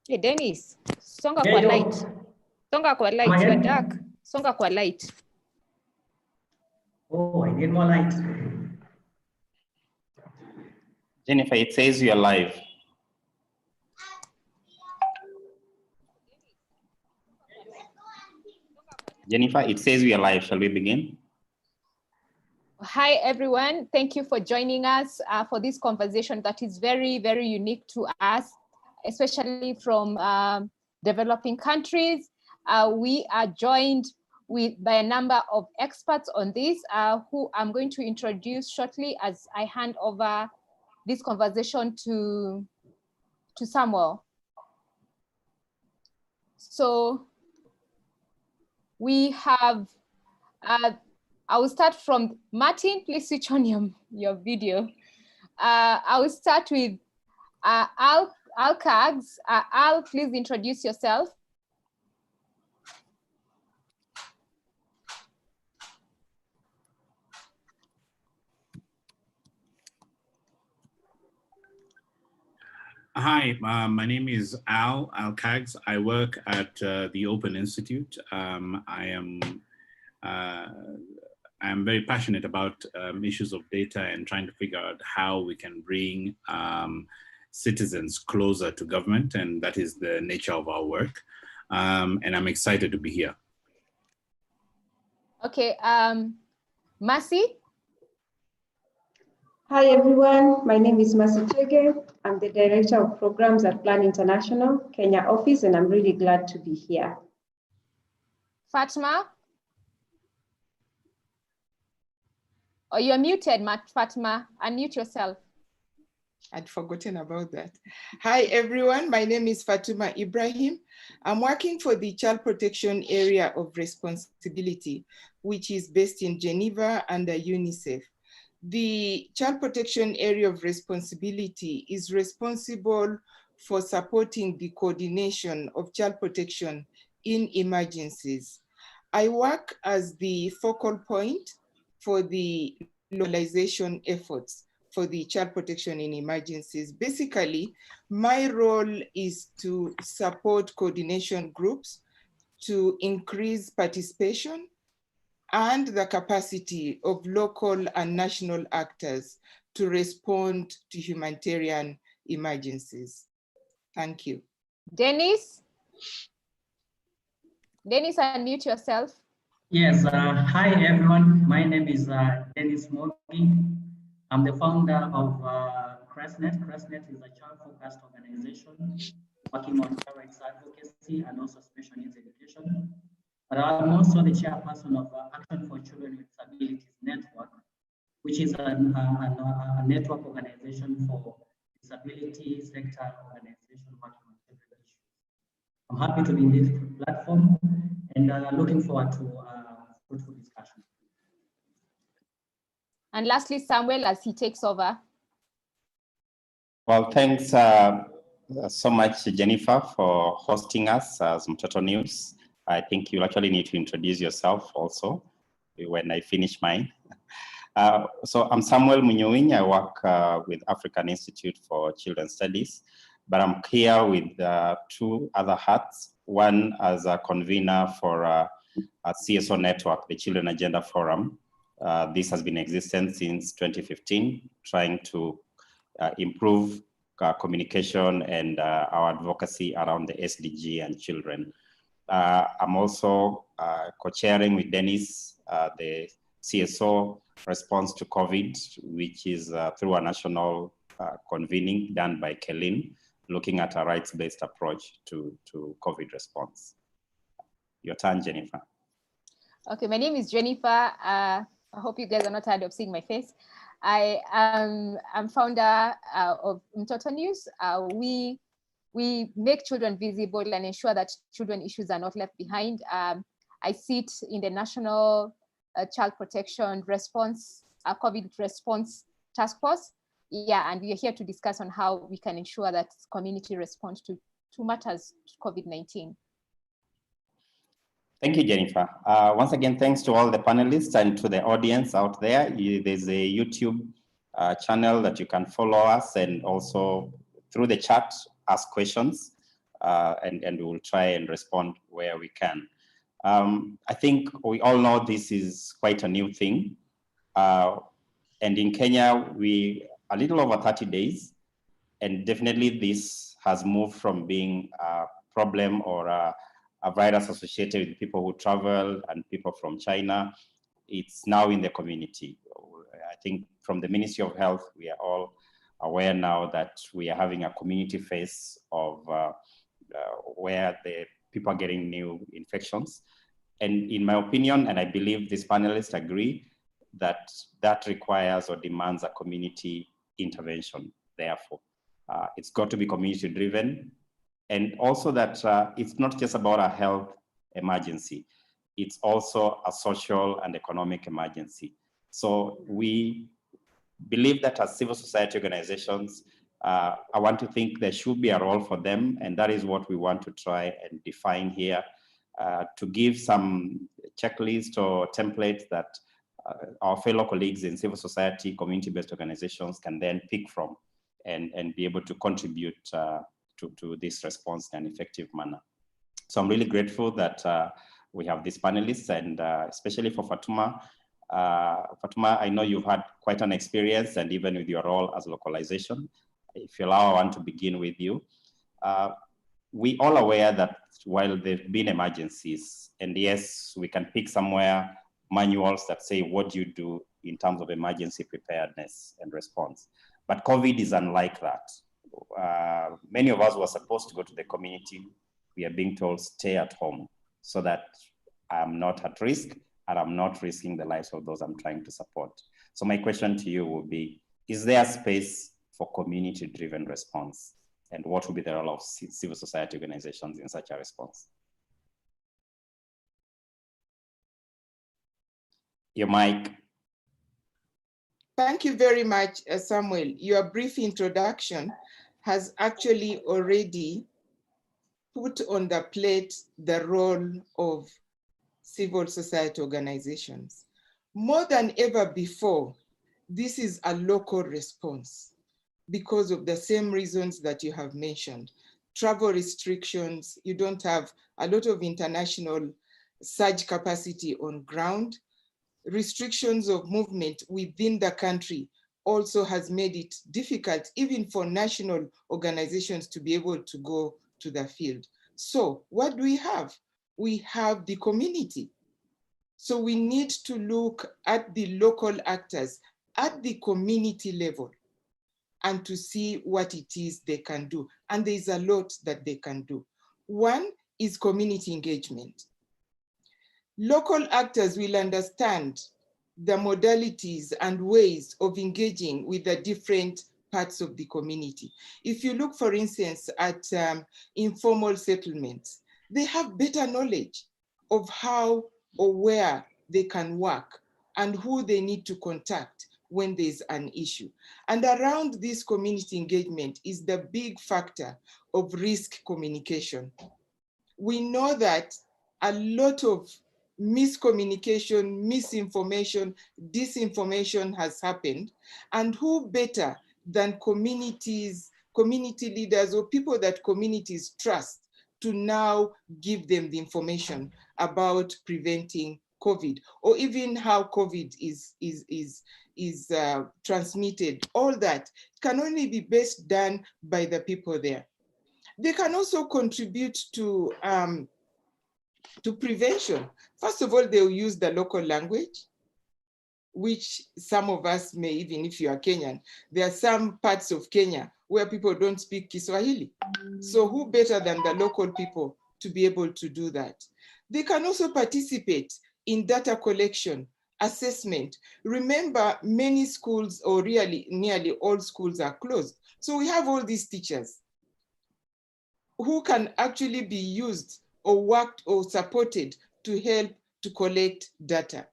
Hey, Dennis, songa kwa light. Songa kwa light, you are dark. Songa kwa light. Oh, I need more light. Jennifer, it says you are live. Jennifer, it says we are live. Shall we begin? Hi, everyone. Thank you for joining us for this conversation that is very, very unique to us, especially from developing countries. We are joined by a number of experts on this who I'm going to introduce shortly as I hand over this conversation to Samuel. So we have, I will start from Martin, please switch on your video. I will start with Al Kags. Al, please introduce yourself. Hi, my name is Al Kags. I work at the Open Institute. I am very passionate about issues of data and trying to figure out how we can bring citizens closer to government, and that is the nature of our work. And I'm excited to be here. Okay, Mercy. Hi everyone, my name is Chege. I'm the Director of Programs at Plan International, Kenya office, and I'm really glad to be here. Fatuma? Oh, you're muted, Fatuma. Unmute yourself. I'd forgotten about that. Hi everyone, my name is Fatuma Ibrahim. I'm working for the Child Protection Area of Responsibility, which is based in Geneva under UNICEF. The Child Protection Area of Responsibility is responsible for supporting the coordination of child protection in emergencies. I work as the focal point for the localization efforts for the child protection in emergencies. Basically, my role is to support coordination groups to increase participation and the capacity of local and national actors to respond to humanitarian emergencies. Thank you. Dennis? Dennis, unmute yourself. Yes, hi everyone. My name is Dennis Moogi. I'm the founder of CRESNET. CRESNET is a child-focused organization working on child rights advocacy and also special needs education. But I'm also the chairperson of Action for Children with Disabilities Network, which is a network organization for disability sector organization working on children issues. I'm happy to be in this platform and looking forward to fruitful discussion. And lastly, Samuel, as he takes over. Well, thanks so much, Jennifer, for hosting us as Mtoto News. I think you'll actually need to introduce yourself also when I finish mine. So I'm Samuel Munyuwiny. I work with African Institute for Children's Studies, but I'm here with two other hats. One as a convener for a CSO network, the Children Agenda Forum. This has been in existence since 2015, trying to improve communication and our advocacy around the SDG and children. I'm also co-chairing with Dennis the CSO response to COVID, which is through a national convening done by Kelin, looking at a rights-based approach to COVID response. Your turn, Jennifer. Okay, my name is Jennifer. I hope you guys are not tired of seeing my face. I'm founder of Mtoto News. We make children visible and ensure that children issues are not left behind. I sit in the National Child Protection Response, COVID Response Task Force. Yeah, and we are here to discuss on how we can ensure that community responds to matters COVID-19. Thank you, Jennifer. Once again, thanks to all the panelists and to the audience out there. There's a YouTube channel that you can follow us, and also through the chat, ask questions. and we will try and respond where we can. I think we all know this is quite a new thing. And in Kenya, we a little over 30 days. And definitely this has moved from being a problem or a virus associated with people who travel and people from China. It's now in the community. I think from the Ministry of Health, we are all aware now that we are having a community phase of where the people are getting new infections. And in my opinion, and I believe these panelists agree, that that requires or demands a community intervention, therefore. It's got to be community driven, and also that it's not just about a health emergency, it's also a social and economic emergency. So we believe that as civil society organizations, I want to think there should be a role for them, and that is what we want to try and define here, to give some checklist or templates that our fellow colleagues in civil society, community-based organizations can then pick from and be able to contribute to this response in an effective manner. So I'm really grateful that we have these panelists, and especially for Fatuma. Fatuma, I know you've had quite an experience, and even with your role as localization. If you allow, I want to begin with you. We all aware that while there've been emergencies, and yes, we can pick somewhere manuals that say what you do in terms of emergency preparedness and response. But COVID is unlike that. Many of us were supposed to go to the community. We are being told stay at home so that I'm not at risk and I'm not risking the lives of those I'm trying to support. So my question to you would be, is there space for community-driven response? And what would be the role of civil society organizations in such a response? Your mic. Thank you very much, Samuel. Your brief introduction has actually already put on the plate the role of civil society organizations. More than ever before, this is a local response because of the same reasons that you have mentioned. Travel restrictions, you don't have a lot of international surge capacity on ground. Restrictions of movement within the country also has made it difficult even for national organizations to be able to go to the field. So what do we have? We have the community. So we need to look at the local actors at the community level and to see what it is they can do. And there's a lot that they can do. One is community engagement. Local actors will understand the modalities and ways of engaging with the different parts of the community. If you look, for instance, at informal settlements, they have better knowledge of how or where they can work and who they need to contact when there's an issue. And around this community engagement is the big factor of risk communication. We know that a lot of miscommunication, misinformation, disinformation has happened, and who better than community leaders or people that communities trust to now give them the information about preventing COVID, or even how COVID is transmitted. All that can only be best done by the people there. They can also contribute to prevention. First of all, they'll use the local language, which some of us may, even if you are Kenyan, there are some parts of Kenya where people don't speak Kiswahili. So who better than the local people to be able to do that? They can also participate in data collection, assessment. Remember, many schools, or really nearly all schools, are closed. So we have all these teachers who can actually be used or worked or supported to help to collect data.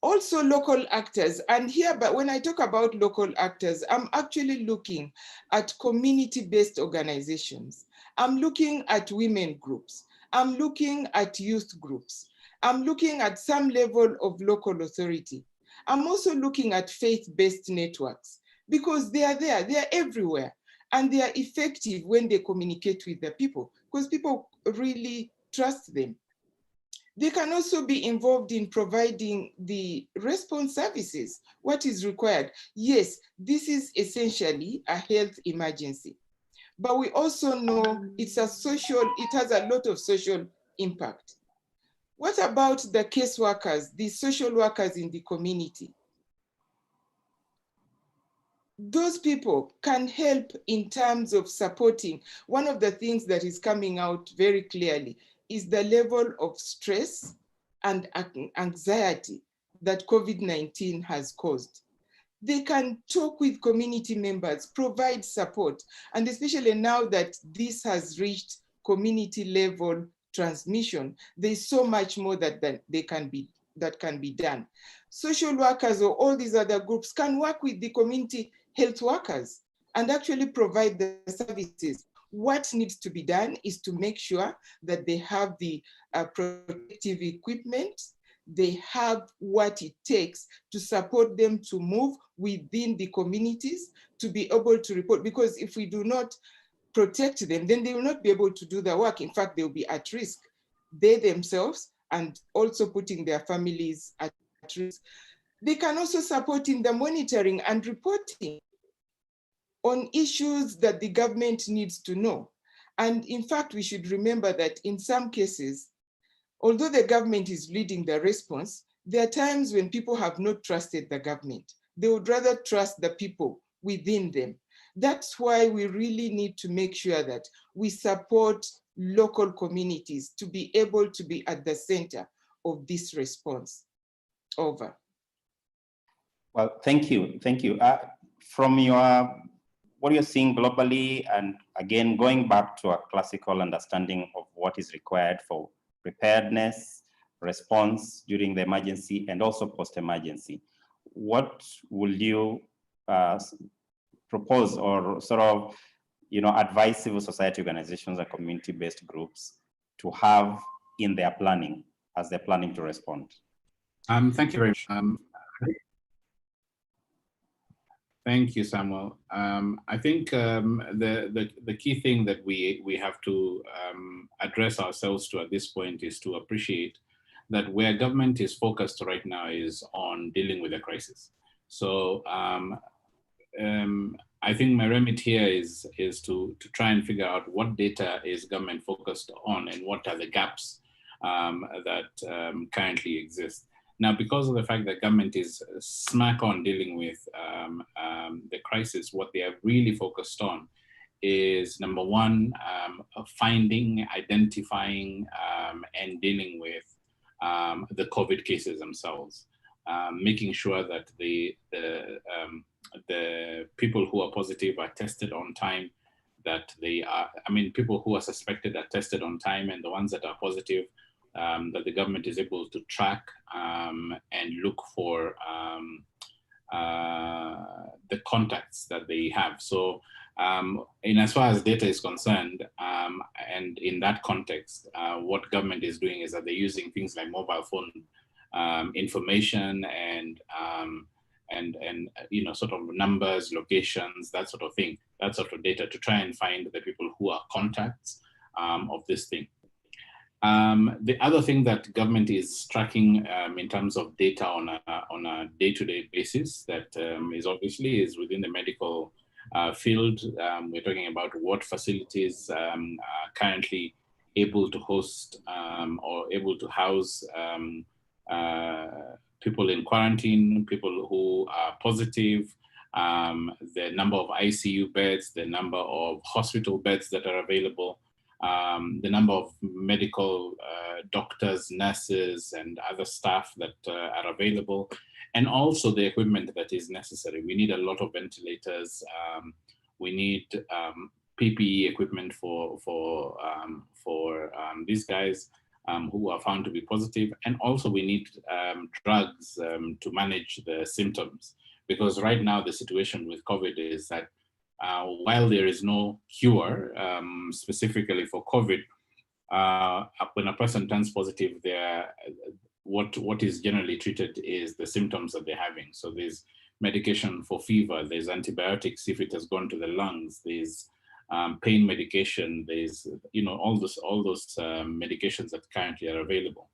Also local actors, and here, but when I talk about local actors, I'm actually looking at community-based organizations. I'm looking at women groups. I'm looking at youth groups. I'm looking at some level of local authority. I'm also looking at faith-based networks because they are there, they are everywhere. And they are effective when they communicate with the people, because people really trust them. They can also be involved in providing the response services, what is required. Yes, this is essentially a health emergency, but we also know it has a lot of social impact. What about the caseworkers, the social workers in the community? Those people can help in terms of supporting. One of the things that is coming out very clearly is the level of stress and anxiety that COVID-19 has caused. They can talk with community members, provide support, and especially now that this has reached community level transmission, there's so much more that can be done. Social workers or all these other groups can work with the community health workers and actually provide the services. What needs to be done is to make sure that they have the protective equipment, they have what it takes to support them to move within the communities to be able to report. Because if we do not protect them, then they will not be able to do their work. In fact, they'll be at risk, they themselves, and also putting their families at risk. They can also support in the monitoring and reporting on issues that the government needs to know. And in fact, we should remember that in some cases, although the government is leading the response, there are times when people have not trusted the government. They would rather trust the people within them. That's why we really need to make sure that we support local communities to be able to be at the center of this response. Over. Well, thank you. Thank you. From what you're seeing globally, and again, going back to a classical understanding of what is required for preparedness, response during the emergency, and also post-emergency, what will you propose or sort of, advise civil society organizations and community-based groups to have in their planning as they're planning to respond? Thank you very much. Thank you, Samuel. I think the key thing that we have to address ourselves to at this point is to appreciate that where government is focused right now is on dealing with the crisis. So I think my remit here is to try and figure out what data is government focused on and what are the gaps that currently exist. Now, because of the fact that government is smack on dealing with the crisis, what they are really focused on is, number one, finding, identifying, and dealing with the COVID cases themselves, making sure that the people who are positive are tested on time, that people who are suspected are tested on time, and the ones that are positive, that the government is able to track and look for the contacts that they have. So in as far as data is concerned, and in that context, what government is doing is that they're using things like mobile phone information and sort of numbers, locations, that sort of thing, that sort of data to try and find the people who are contacts of this thing. The other thing that government is tracking in terms of data on a day-to-day basis that is within the medical field. We're talking about what facilities are currently able to host or able to house people in quarantine, people who are positive, the number of ICU beds, the number of hospital beds that are available, the number of medical doctors, nurses, and other staff that are available, and also the equipment that is necessary. We need a lot of ventilators. We need PPE equipment for these guys who are found to be positive, and also we need drugs to manage the symptoms, because right now the situation with COVID is that while there is no cure specifically for COVID, when a person turns positive, what is generally treated is the symptoms that they're having. So there's medication for fever, there's antibiotics if it has gone to the lungs, there's pain medication, there's all those medications that currently are available.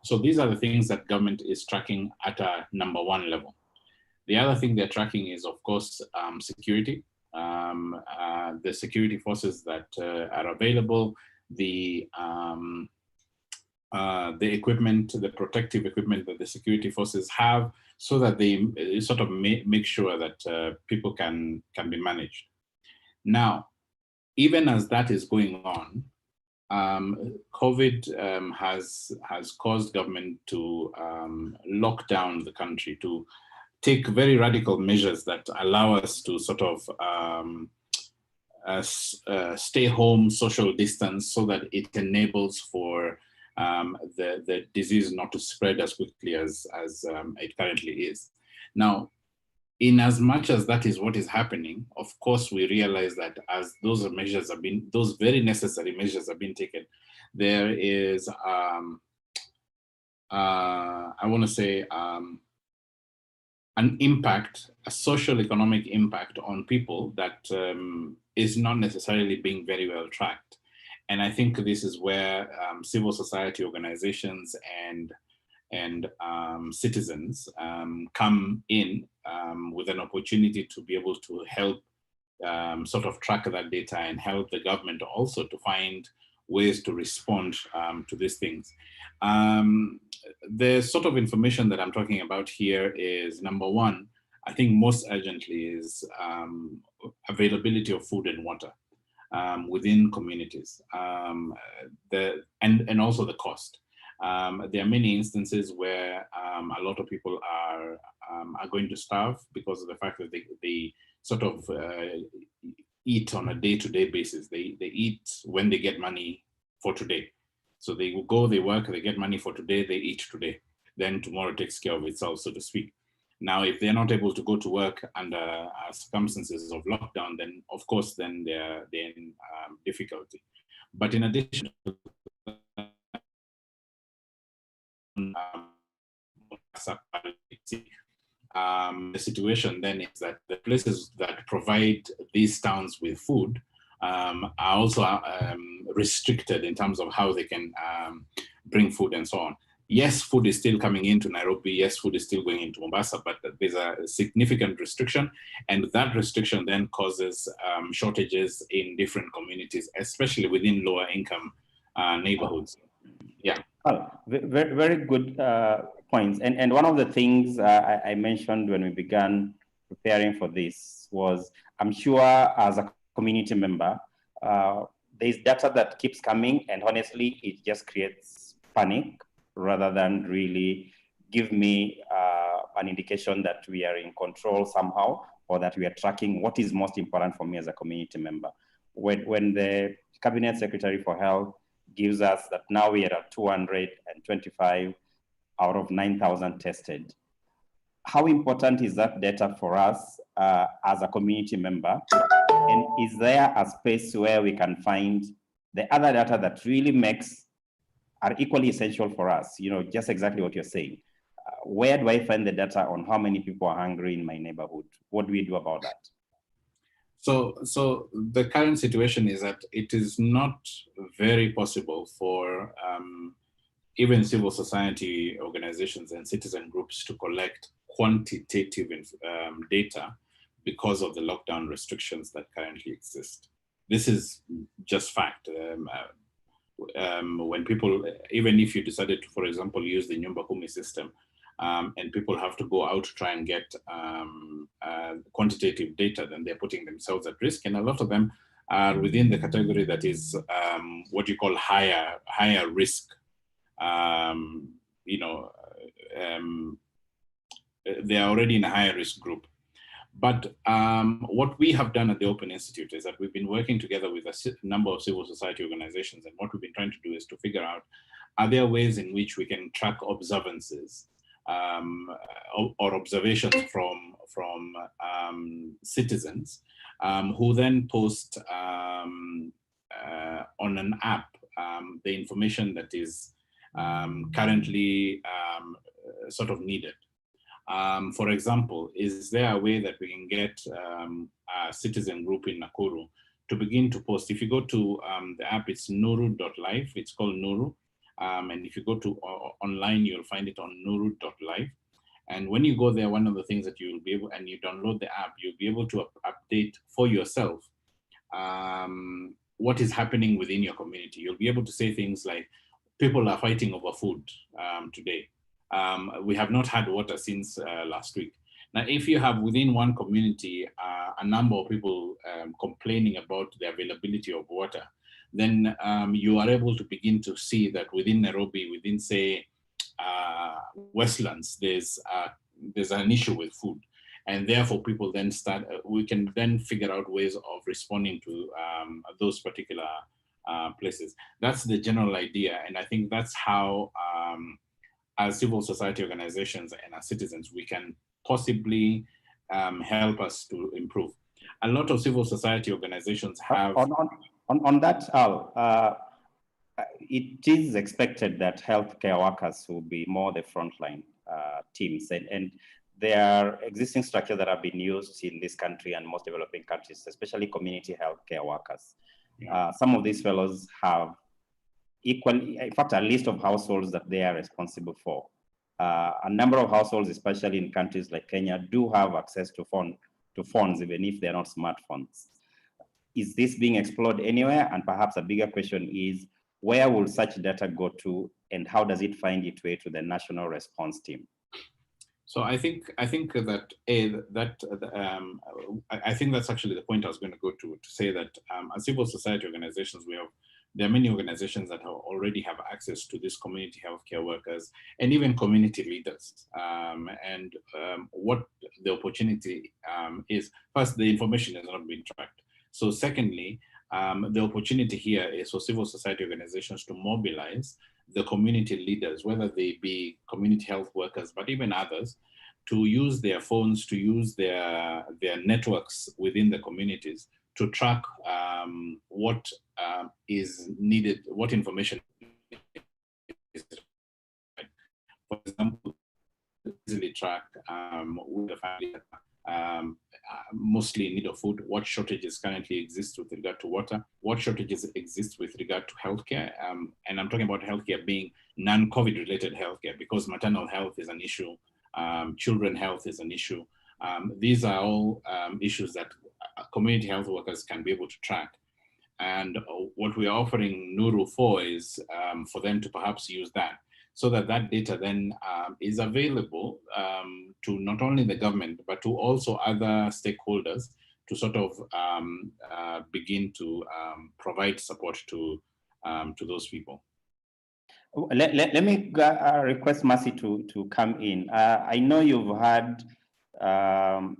So these are the things that government is tracking at a #1 level. The other thing they're tracking is, of course, security. The security forces that are available, the equipment, the protective equipment that the security forces have, so that they sort of make sure that people can be managed. Now, even as that is going on, COVID has caused government to lock down the country, to take very radical measures that allow us to sort of stay home, social distance, so that it enables for the disease not to spread as quickly as it currently is. Now, in as much as that is what is happening, of course, we realize that as those measures have been, those very necessary measures have been taken, there is, I want to say, an impact, a social economic impact on people that is not necessarily being very well tracked. And I think this is where civil society organizations and citizens come in with an opportunity to be able to help sort of track that data and help the government also to find ways to respond to these things. The sort of information that I'm talking about here is, #1, I think most urgently is availability of food and water within communities, and also the cost. There are many instances where a lot of people are going to starve because of the fact that they sort of eat on a day-to-day basis. They eat when they get money for today. So they will go, they work, they get money for today, they eat today. Then tomorrow takes care of itself, so to speak. Now, if they're not able to go to work under circumstances of lockdown, then of course, then they're in difficulty. But in addition to the situation then is that the places that provide these towns with food are also restricted in terms of how they can bring food and so on. Yes, food is still coming into Nairobi. Yes, food is still going into Mombasa, but there's a significant restriction, and that restriction then causes shortages in different communities, especially within lower income neighborhoods. Yeah. Oh, very, very good points. And one of the things I mentioned when we began preparing for this was, I'm sure as a community member, there's data that keeps coming, and honestly, it just creates panic rather than really give me an indication that we are in control somehow, or that we are tracking what is most important for me as a community member. When the Cabinet Secretary for Health gives us that now we are at 225 out of 9,000 tested, how important is that data for us as a community member? And is there a space where we can find the other data that really are equally essential for us? You know, just exactly what you're saying. Where do I find the data on how many people are hungry in my neighborhood? What do we do about that? So the current situation is that it is not very possible for even civil society organizations and citizen groups to collect quantitative data because of the lockdown restrictions that currently exist. This is just fact. When people, even if you decided to, for example, use the Nyumba Kumi system, and people have to go out to try and get quantitative data, then they're putting themselves at risk. And a lot of them are within the category that is what you call higher risk. They are already in a higher risk group. But what we have done at the Open Institute is that we've been working together with a number of civil society organizations, and what we've been trying to do is to figure out, are there ways in which we can track observances or observations from citizens who then post on an app the information that is currently sort of needed. For example, is there a way that we can get a citizen group in Nakuru to begin to post? If you go to the app, it's nuru.live, it's called Nuru. And if you go to online, you'll find it on nuru.live. And when you go there, one of the things that you'll be able, and you download the app, you'll be able to update for yourself what is happening within your community. You'll be able to say things like, people are fighting over food today. We have not had water since last week. Now, if you have within one community a number of people complaining about the availability of water, then you are able to begin to see that within Nairobi, within say Westlands, there's an issue with food. And therefore people then start, we can then figure out ways of responding to those particular places. That's the general idea. And I think that's how, as civil society organizations and as citizens, we can possibly help us to improve. A lot of civil society organizations have... On that, Al, it is expected that healthcare workers will be more the frontline teams, and there are existing structures that have been used in this country and most developing countries, especially community healthcare workers. Some of these fellows have equally, in fact, a list of households that they are responsible for. A number of households, especially in countries like Kenya, do have access to phones, even if they're not smartphones. Is this being explored anywhere? And perhaps a bigger question is, where will such data go to, and how does it find its way to the national response team? So I think that I think that's actually the point I was going to go to say that as civil society organizations, there are many organizations that already have access to these community healthcare workers and even community leaders. What the opportunity is, first, the information has not been tracked. So secondly, the opportunity here is for civil society organizations to mobilize the community leaders, whether they be community health workers, but even others, to use their phones, to use their networks within the communities to track what is needed, what information is required. For example, easily track with the family mostly in need of food, what shortages currently exist with regard to water, what shortages exist with regard to healthcare, and I'm talking about healthcare being non-COVID related healthcare, because maternal health is an issue, children health is an issue. These are all issues that community health workers can be able to track. And what we are offering Nuru for is for them to perhaps use that, so that that data then is available to not only the government, but to also other stakeholders to sort of begin to provide support to those people. Let me request Mercy to come in. I know you've had the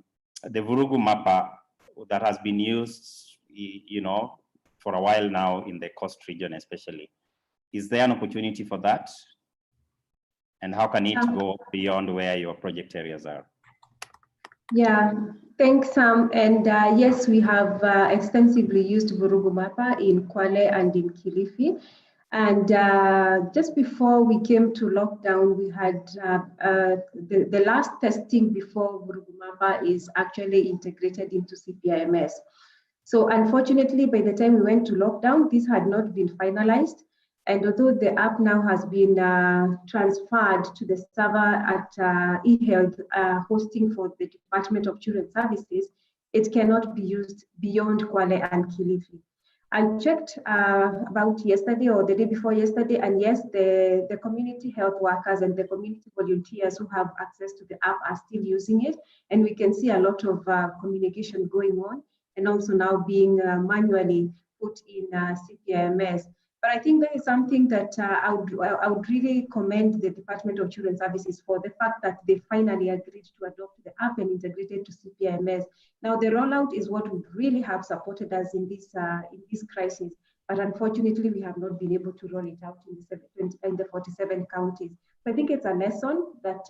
Vurugu Mappa that has been used, for a while now in the coast region especially. Is there an opportunity for that? And how can it go beyond where your project areas are? Yeah, thanks, Sam. And yes, we have extensively used Vurugu Mappa in Kwale and in Kilifi. And just before we came to lockdown, we had the last testing before Vurugu Mappa is actually integrated into CPIMS. So unfortunately, by the time we went to lockdown, this had not been finalized. And although the app now has been transferred to the server at eHealth hosting for the Department of Children Services, it cannot be used beyond Kwale and Kilifi. I checked about yesterday or the day before yesterday, and yes, the community health workers and the community volunteers who have access to the app are still using it. And we can see a lot of communication going on, and also now being manually put in CPIMS. But I think that is something that I would really commend the Department of Children Services for, the fact that they finally agreed to adopt the app and integrate it to CPIMS. Now the rollout is what would really have supported us in this crisis. But unfortunately, we have not been able to roll it out in the 47 counties. So I think it's a lesson that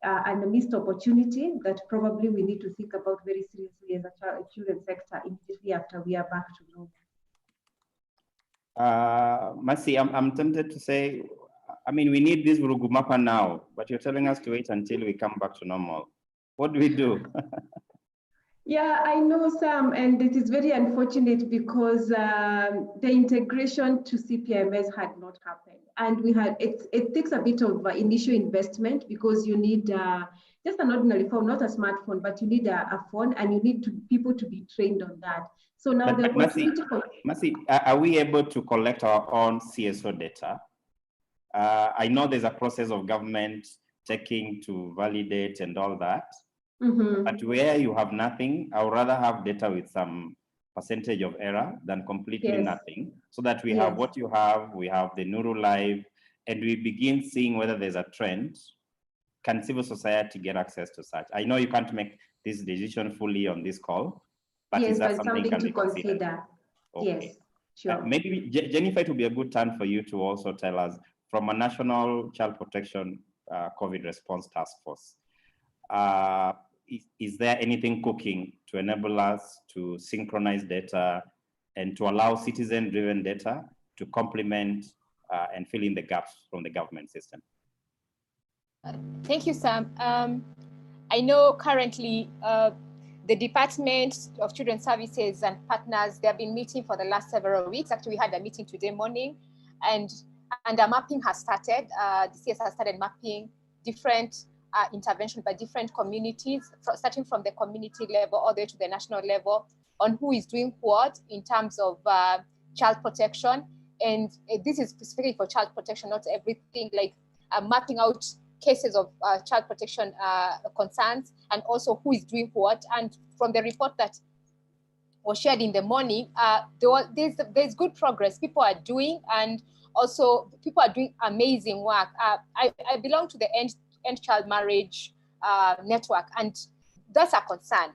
and a missed opportunity that probably we need to think about very seriously as a children's sector immediately after we are back to normal. Mercy, I'm tempted to say, I mean, we need this Vurugumapa now, but you're telling us to wait until we come back to normal. What do we do? Yeah, I know, Sam, and it is very unfortunate because the integration to CPMS had not happened, and it takes a bit of initial investment because you need just an ordinary phone, not a smartphone, but you need a phone, and you need people to be trained on that. So now the opportunity Mercy, are we able to collect our own CSO data? I know there's a process of government checking to validate and all that. But where you have nothing, I would rather have data with some percentage of error than completely nothing, so that we have what you have, we have the Nuru Live, and we begin seeing whether there's a trend. Can civil society get access to such? I know you can't make this decision fully on this call, but is that something can be considered? Okay. Yes, sure. Maybe, Jennifer, it would be a good time for you to also tell us, from a National Child Protection COVID Response Task Force, is there anything cooking to enable us to synchronize data and to allow citizen-driven data to complement and fill in the gaps from the government system? Thank you, Sam. I know currently the Department of Children's Services and partners, they have been meeting for the last several weeks. Actually, we had a meeting today morning, and a mapping has started. The CS has started mapping different intervention by different communities, starting from the community level all the way to the national level, on who is doing what in terms of child protection. And this is specifically for child protection, not everything, like mapping out cases of child protection concerns, and also who is doing what. And from the report that was shared in the morning, there's good progress people are doing, and also people are doing amazing work. I belong to the End Child Marriage network, and that's a concern.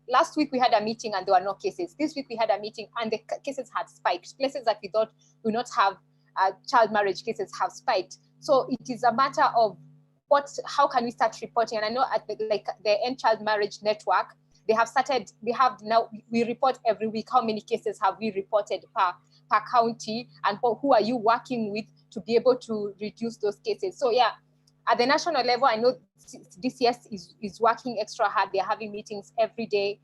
Last week we had a meeting and there were no cases. This week we had a meeting and the cases had spiked. Places that we thought would not have child marriage cases have spiked. So it is a matter of how can we start reporting? And I know at the End Child Marriage network, we report every week how many cases have we reported per county, and who are you working with to be able to reduce those cases. So yeah, at the national level, I know DCS is working extra hard. They're having meetings every day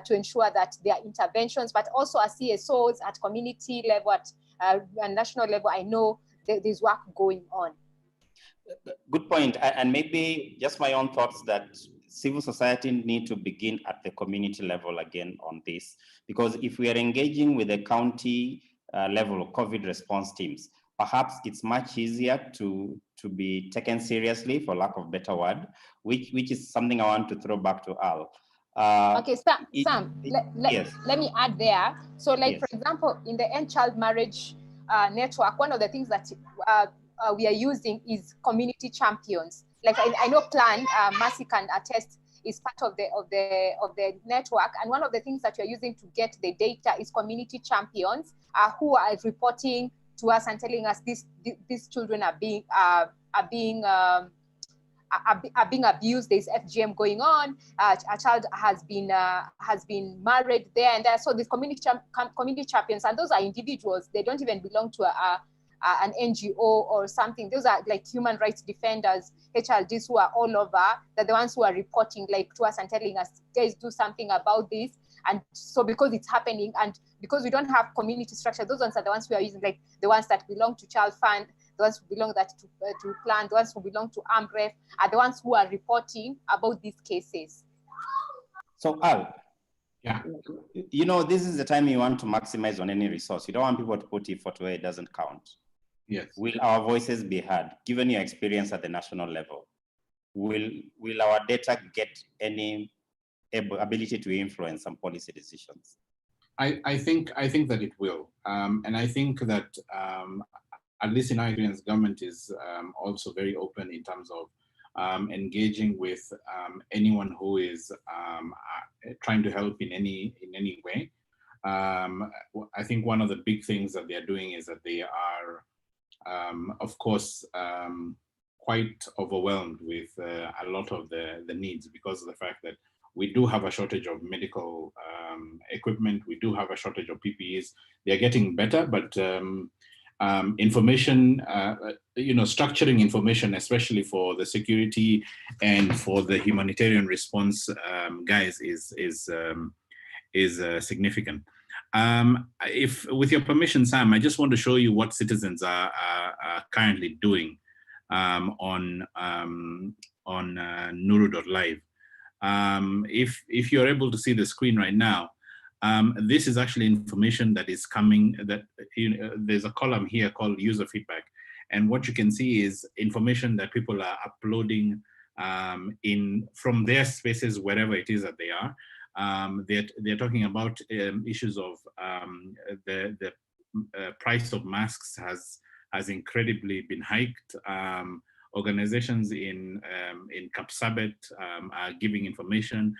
to ensure that there are interventions, but also as CSOs at community level, at national level, I know there's work going on. Good point. And maybe just my own thoughts that civil society need to begin at the community level again on this, because if we are engaging with the county level of COVID response teams, perhaps it's much easier to be taken seriously, for lack of better word, which is something I want to throw back to Al. Okay, Sam, let me add there. So for example, in the End Child Marriage network, one of the things that we are using is community champions. Like I know Plan, Mercy can attest, is part of the network, and one of the things that we are using to get the data is community champions who are reporting to us and telling us these children are being abused. There's FGM going on. A child has been married there and there. So these community champions, and those are individuals. They don't even belong to an NGO or something. Those are like human rights defenders, HLDs who are all over. They're the ones who are reporting to us and telling us, guys, do something about this. And so because it's happening, and because we don't have community structure, those ones are the ones we are using, like the ones that belong to Child Fund, the ones who belong to Plan, the ones who belong to AMREF, are the ones who are reporting about these cases. So Al, you know, this is the time you want to maximize on any resource. You don't want people to put effort where it doesn't count. Yes. Will our voices be heard, given your experience at the national level? Will our data get any ability to influence some policy decisions? I think that it will, and I think that at least in our experience, government is also very open in terms of engaging with anyone who is trying to help in any way. I think one of the big things that they are doing is that they are, of course, quite overwhelmed with a lot of the needs, because of the fact that we do have a shortage of medical equipment. We do have a shortage of PPEs. They are getting better, but information, structuring information, especially for the security and for the humanitarian response guys, is significant. If, with your permission, Sam, I just want to show you what citizens are currently doing on Nuru.live. If you're able to see the screen right now, this is actually information that is coming, that there's a column here called user feedback. And what you can see is information that people are uploading from their spaces, wherever it is that they are. They're talking about issues of the price of masks has incredibly been hiked. Organizations in Kapsabet are giving information.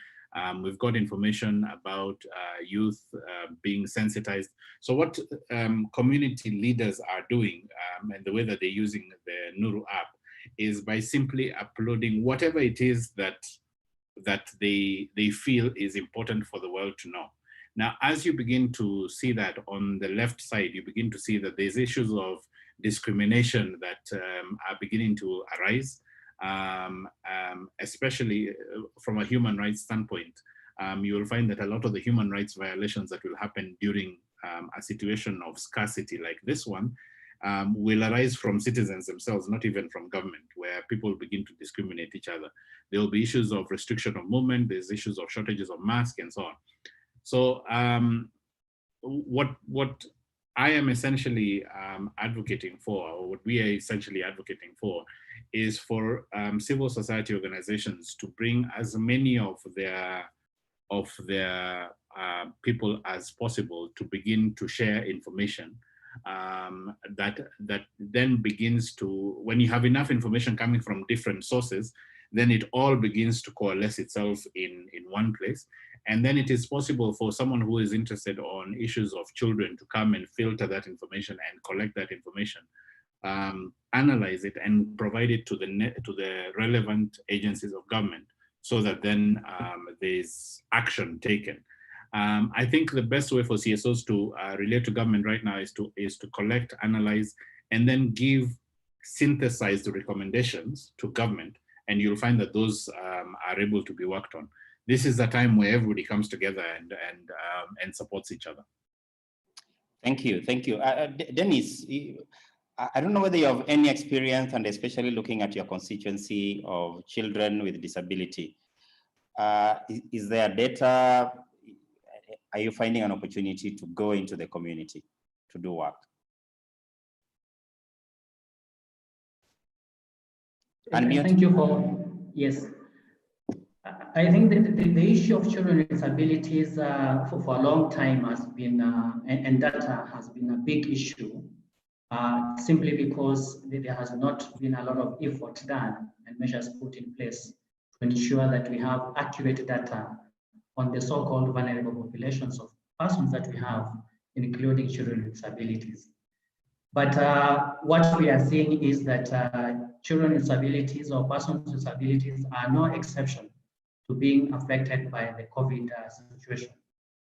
We've got information about youth being sensitized. So what community leaders are doing and the way that they're using the Nuru app is by simply uploading whatever it is that they feel is important for the world to know. Now, as you begin to see that on the left side, you begin to see that there's issues of discrimination that are beginning to arise. Especially from a human rights standpoint, you will find that a lot of the human rights violations that will happen during a situation of scarcity like this one will arise from citizens themselves, not even from government, where people begin to discriminate each other. There will be issues of restriction of movement, there's issues of shortages of masks and so on. So what I am essentially advocating for, or what we are essentially advocating for, is for civil society organizations to bring as many of their people as possible to begin to share information that then begins to, when you have enough information coming from different sources, then it all begins to coalesce itself in one place. And then it is possible for someone who is interested on issues of children to come and filter that information and collect that information, analyze it and provide it to the relevant agencies of government, so that then there's action taken. I think the best way for CSOs to relate to government right now is to collect, analyze, and then give synthesized recommendations to government, and you'll find that those are able to be worked on. This is a time where everybody comes together and supports each other. Thank you, thank you. Dennis, I don't know whether you have any experience, and especially looking at your constituency of children with disability. Is there data? Are you finding an opportunity to go into the community to do work? Thank you for, yes. I think that the issue of children with disabilities for a long time has been, and data has been a big issue, simply because there has not been a lot of effort done and measures put in place to ensure that we have accurate data on the so-called vulnerable populations of persons that we have, including children with disabilities. But what we are seeing is that children with disabilities or persons with disabilities are no exception to being affected by the COVID situation.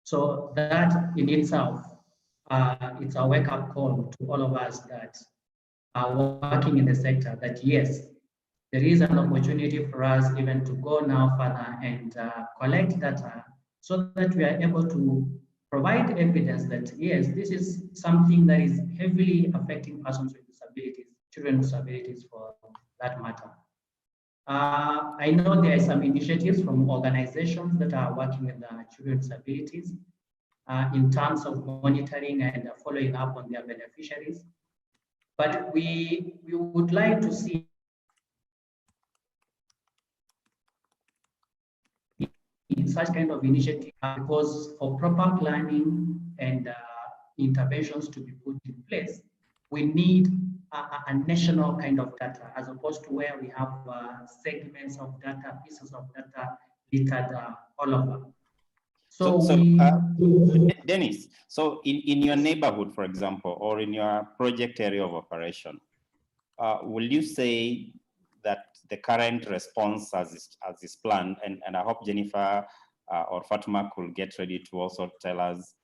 So that in itself, it's a wake-up call to all of us that are working in the sector, that yes, there is an opportunity for us even to go now further and collect data so that we are able to provide evidence that yes, this is something that is heavily affecting persons with disabilities, children with disabilities for that matter. I know there are some initiatives from organizations that are working with children with disabilities in terms of monitoring and following up on their beneficiaries. But we would like to see such kind of initiative, because for proper planning and interventions to be put in place, we need a national kind of data, as opposed to where we have segments of data, pieces of data littered all over. So Dennis, so in your neighborhood, for example, or in your project area of operation, will you say that the current response as is planned, and I hope Jennifer or Fatuma could get ready to also tell us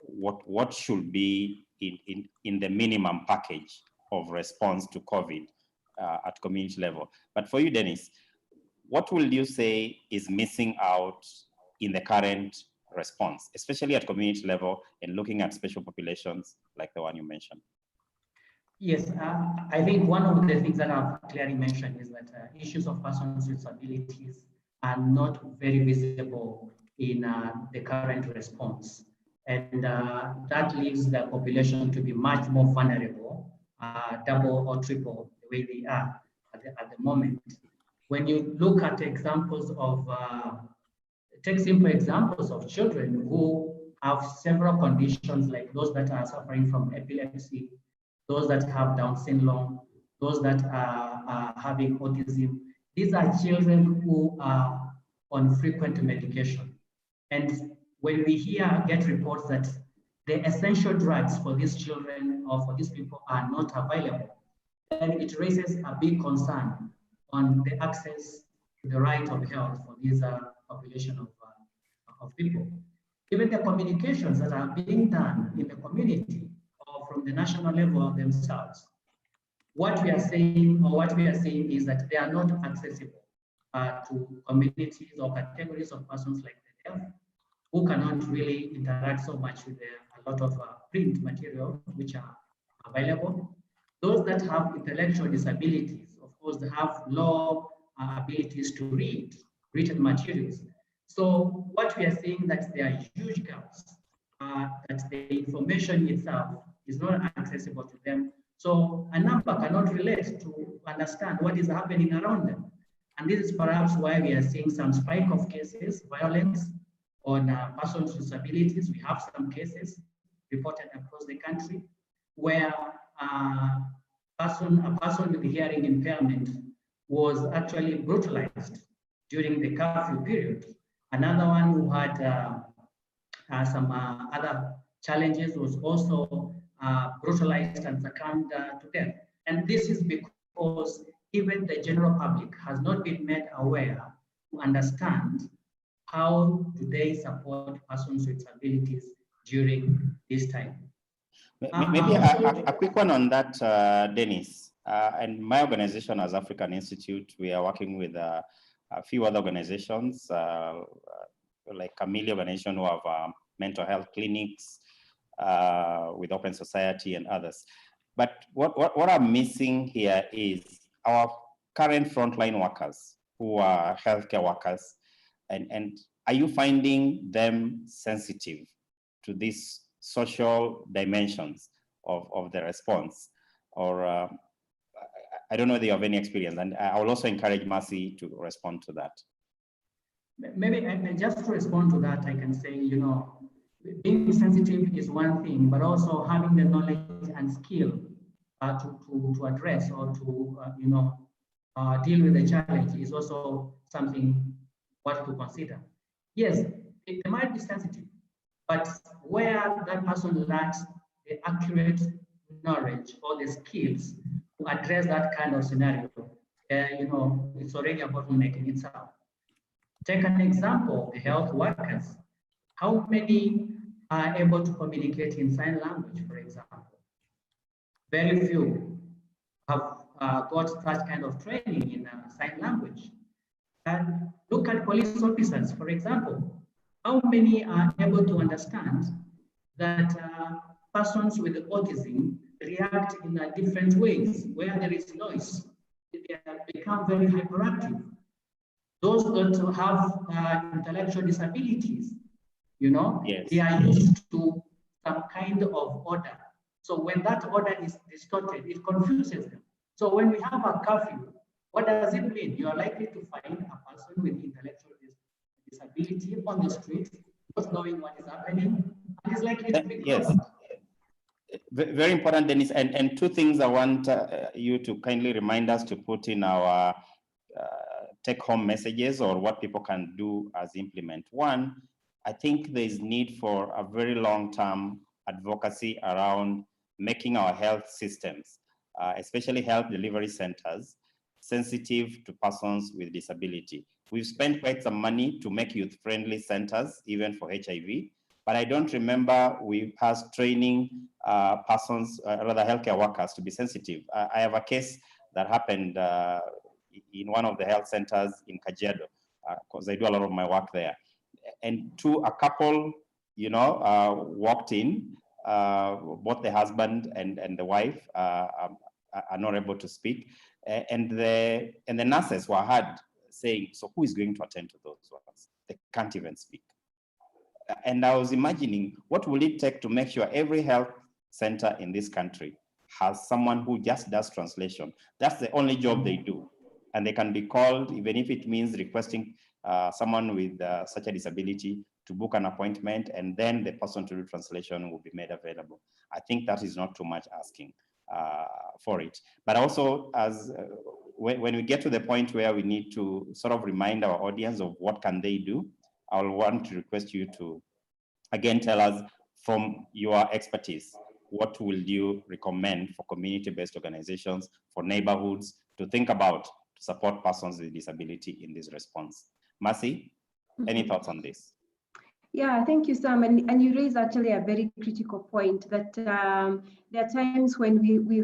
what should be in the minimum package of response to COVID, at community level. But for you, Dennis, what will you say is missing out in the current response, especially at community level and looking at special populations like the one you mentioned? Yes, I think one of the things that I've clearly mentioned is that issues of persons with disabilities are not very visible in the current response. And that leaves the population to be much more vulnerable, double or triple the way they are at the moment. When you look at examples of, take simple examples of children who have several conditions, like those that are suffering from epilepsy, those that have Down syndrome, those that are having autism. These are children who are on frequent medication. And when we get reports that the essential drugs for these children or for these people are not available, then it raises a big concern on the access to the right of health for this population of people. Even the communications that are being done in the community or from the national level themselves, what we are saying is that they are not accessible to communities or categories of persons like the deaf, who cannot really interact so much with a lot of print material which are available. Those that have intellectual disabilities, of course, they have low abilities to read written materials. So what we are saying that there are huge gaps, that the information itself is not accessible to them. So a number cannot relate to understand what is happening around them. And this is perhaps why we are seeing some spike of cases, violence on persons with disabilities. We have some cases reported across the country where a person with hearing impairment was actually brutalized during the curfew period. Another one who had some other challenges was also brutalized and succumbed to death. And this is because even the general public has not been made aware to understand how do they support persons with disabilities during this time. Maybe a quick one on that, Dennis. And my organization as African Institute, we are working with a few other organizations, like Camellia organization who have mental health clinics, with Open Society and others. But what I'm missing here is our current frontline workers who are healthcare workers, and are you finding them sensitive to these social dimensions of the response? Or I don't know if you have any experience, and I will also encourage Mercy to respond to that. Maybe just to respond to that, I can say, you know, being sensitive is one thing, but also having the knowledge and skill to address or to, you know, deal with the challenge is also something what to consider. Yes, they might be sensitive, but where that person lacks the accurate knowledge or the skills to address that kind of scenario, you know, it's already a bottleneck in itself. Take an example, the health workers. How many are able to communicate in sign language, for example? Very few have got that kind of training in sign language. And look at police officers, for example. How many are able to understand that persons with autism react in different ways? Where there is noise, they become very hyperactive. Those that have intellectual disabilities, you know, yes, they are used to some kind of order. So when that order is distorted, it confuses them. So when we have a curfew, what does it mean? You are likely to find a person with intellectual disability on the street, not knowing what is happening, and is likely to be yes. Very important, Dennis. And two things I want you to kindly remind us to put in our take-home messages, or what people can do as implement. One, I think there is need for a very long-term advocacy around making our health systems, especially health delivery centers, sensitive to persons with disability. We've spent quite some money to make youth-friendly centers, even for HIV, but I don't remember we passed training persons, rather healthcare workers, to be sensitive. I have a case that happened in one of the health centers in Kajedo, because I do a lot of my work there. And a couple, you know, walked in, both the husband and the wife are not able to speak. And the nurses were heard saying, so who is going to attend to those ones? They can't even speak. And I was imagining, what will it take to make sure every health center in this country has someone who just does translation? That's the only job they do. And they can be called, even if it means requesting someone with such a disability to book an appointment, and then the person to do translation will be made available. I think that is not too much asking for it. But also, as when we get to the point where we need to sort of remind our audience of what can they do, I'll want to request you to, again, tell us from your expertise, what will you recommend for community-based organizations, for neighborhoods to think about to support persons with disability in this response? Mercy, any thoughts on this? Yeah, thank you, Sam. And you raise actually a very critical point that there are times when we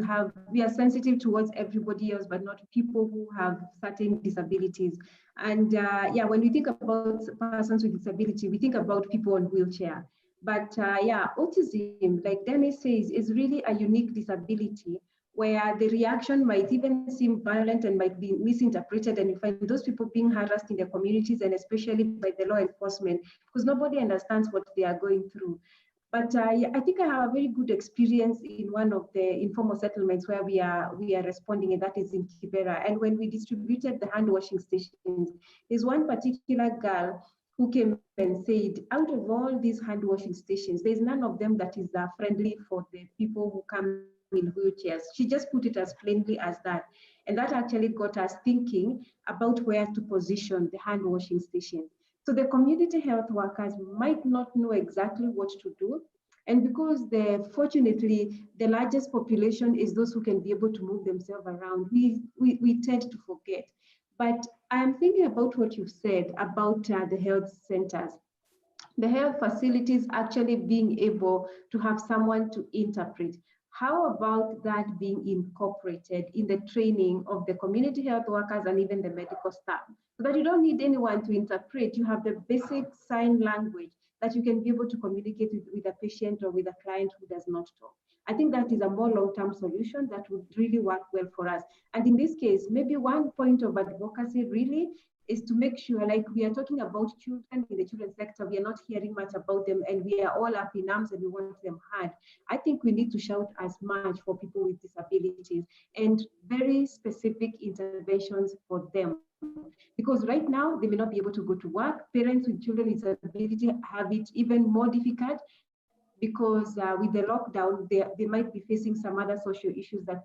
are sensitive towards everybody else, but not people who have certain disabilities. And yeah, when we think about persons with disability, we think about people on wheelchair. But yeah, autism, like Dennis says, is really a unique disability where the reaction might even seem violent and might be misinterpreted, and you find those people being harassed in their communities, and especially by the law enforcement, because nobody understands what they are going through. But yeah, I think I have a very good experience in one of the informal settlements where we are responding, and that is in Kaberi. And when we distributed the hand washing stations, there's one particular girl who came and said, out of all these hand washing stations, there's none of them that is friendly for the people who come in wheelchairs. She just put it as plainly as that. And that actually got us thinking about where to position the hand washing station. So the community health workers might not know exactly what to do. And because fortunately, the largest population is those who can be able to move themselves around, we tend to forget. But I'm thinking about what you've said about the health centers. The health facilities actually being able to have someone to interpret. How about that being incorporated in the training of the community health workers and even the medical staff? So that you don't need anyone to interpret, you have the basic sign language that you can be able to communicate with a patient or with a client who does not talk. I think that is a more long-term solution that would really work well for us. And in this case, maybe one point of advocacy really is to make sure, like we are talking about children in the children's sector, we are not hearing much about them, and we are all up in arms and we want them heard. I think we need to shout as much for people with disabilities and very specific interventions for them. Because right now, they may not be able to go to work. Parents with children with disability have it even more difficult because with the lockdown, they might be facing some other social issues that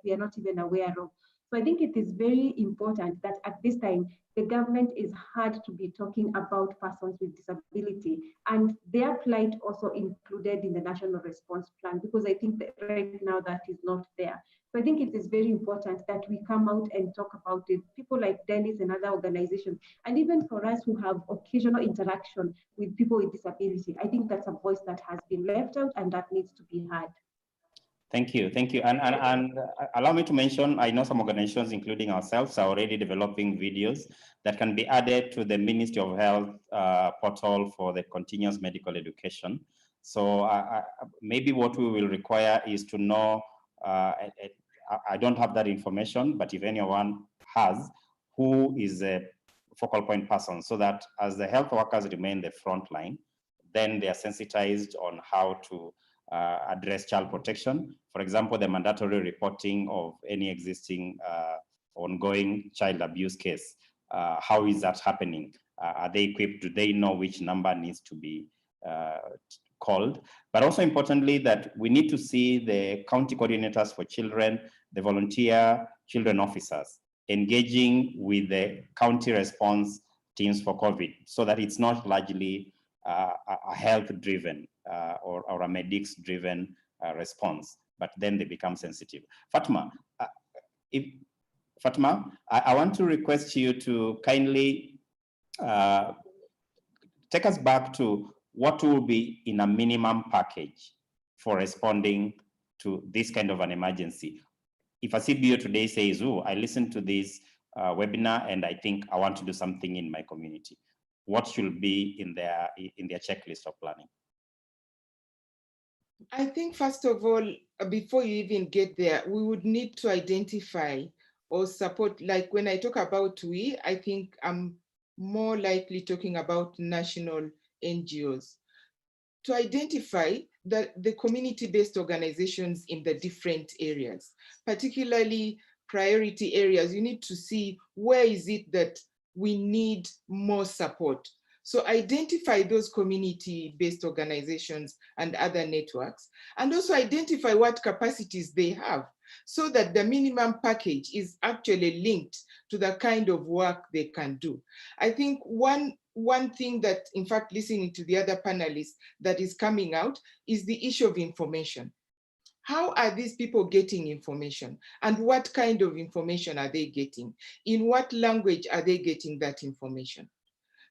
we are not even aware of. So I think it is very important that at this time, the government is hard to be talking about persons with disability and their plight also included in the national response plan, because I think that right now that is not there. So I think it is very important that we come out and talk about it. People like Dennis and other organizations, and even for us who have occasional interaction with people with disability, I think that's a voice that has been left out and that needs to be heard. Thank you, thank you. And allow me to mention, I know some organizations, including ourselves, are already developing videos that can be added to the Ministry of Health portal for the continuous medical education. So maybe what we will require is to know, I don't have that information, but if anyone has, who is a focal point person, so that as the health workers remain the front line, then they are sensitized on how to address child protection. For example, the mandatory reporting of any existing ongoing child abuse case. How is that happening? Are they equipped? Do they know which number needs to be called? But also importantly, that we need to see the county coordinators for children, the volunteer children officers, engaging with the county response teams for COVID, so that it's not largely a health-driven or a medics-driven response, but then they become sensitive. Fatuma, I want to request you to kindly take us back to what will be in a minimum package for responding to this kind of an emergency. if a CBO today says, oh, I listened to this webinar and I think I want to do something in my community, what should be in their checklist of planning? I think first of all, before you even get there, we would need to identify or support, like when I talk about we, I think I'm more likely talking about national NGOs, to identify the community-based organizations in the different areas, particularly priority areas. You need to see where is it that we need more support. So identify those community-based organizations and other networks, and also identify what capacities they have so that the minimum package is actually linked to the kind of work they can do. I think one thing that, in fact, listening to the other panelists, that is coming out is the issue of information. How are these people getting information? And what kind of information are they getting? In what language are they getting that information?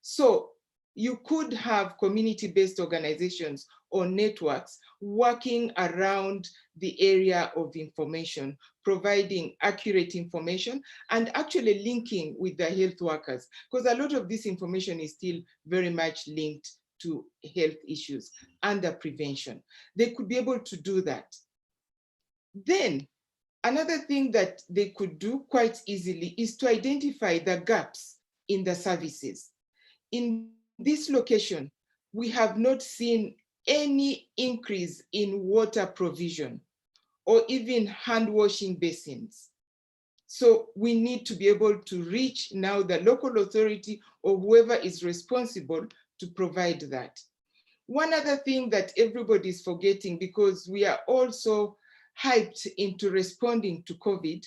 So you could have community-based organizations or networks working around the area of information, providing accurate information and actually linking with the health workers, because a lot of this information is still very much linked to health issues and the prevention. They could be able to do that. Then another thing that they could do quite easily is to identify the gaps in the services. In this location, we have not seen any increase in water provision or even hand washing basins. So we need to be able to reach now the local authority or whoever is responsible to provide that. One other thing that everybody is forgetting, because we are also hyped into responding to COVID,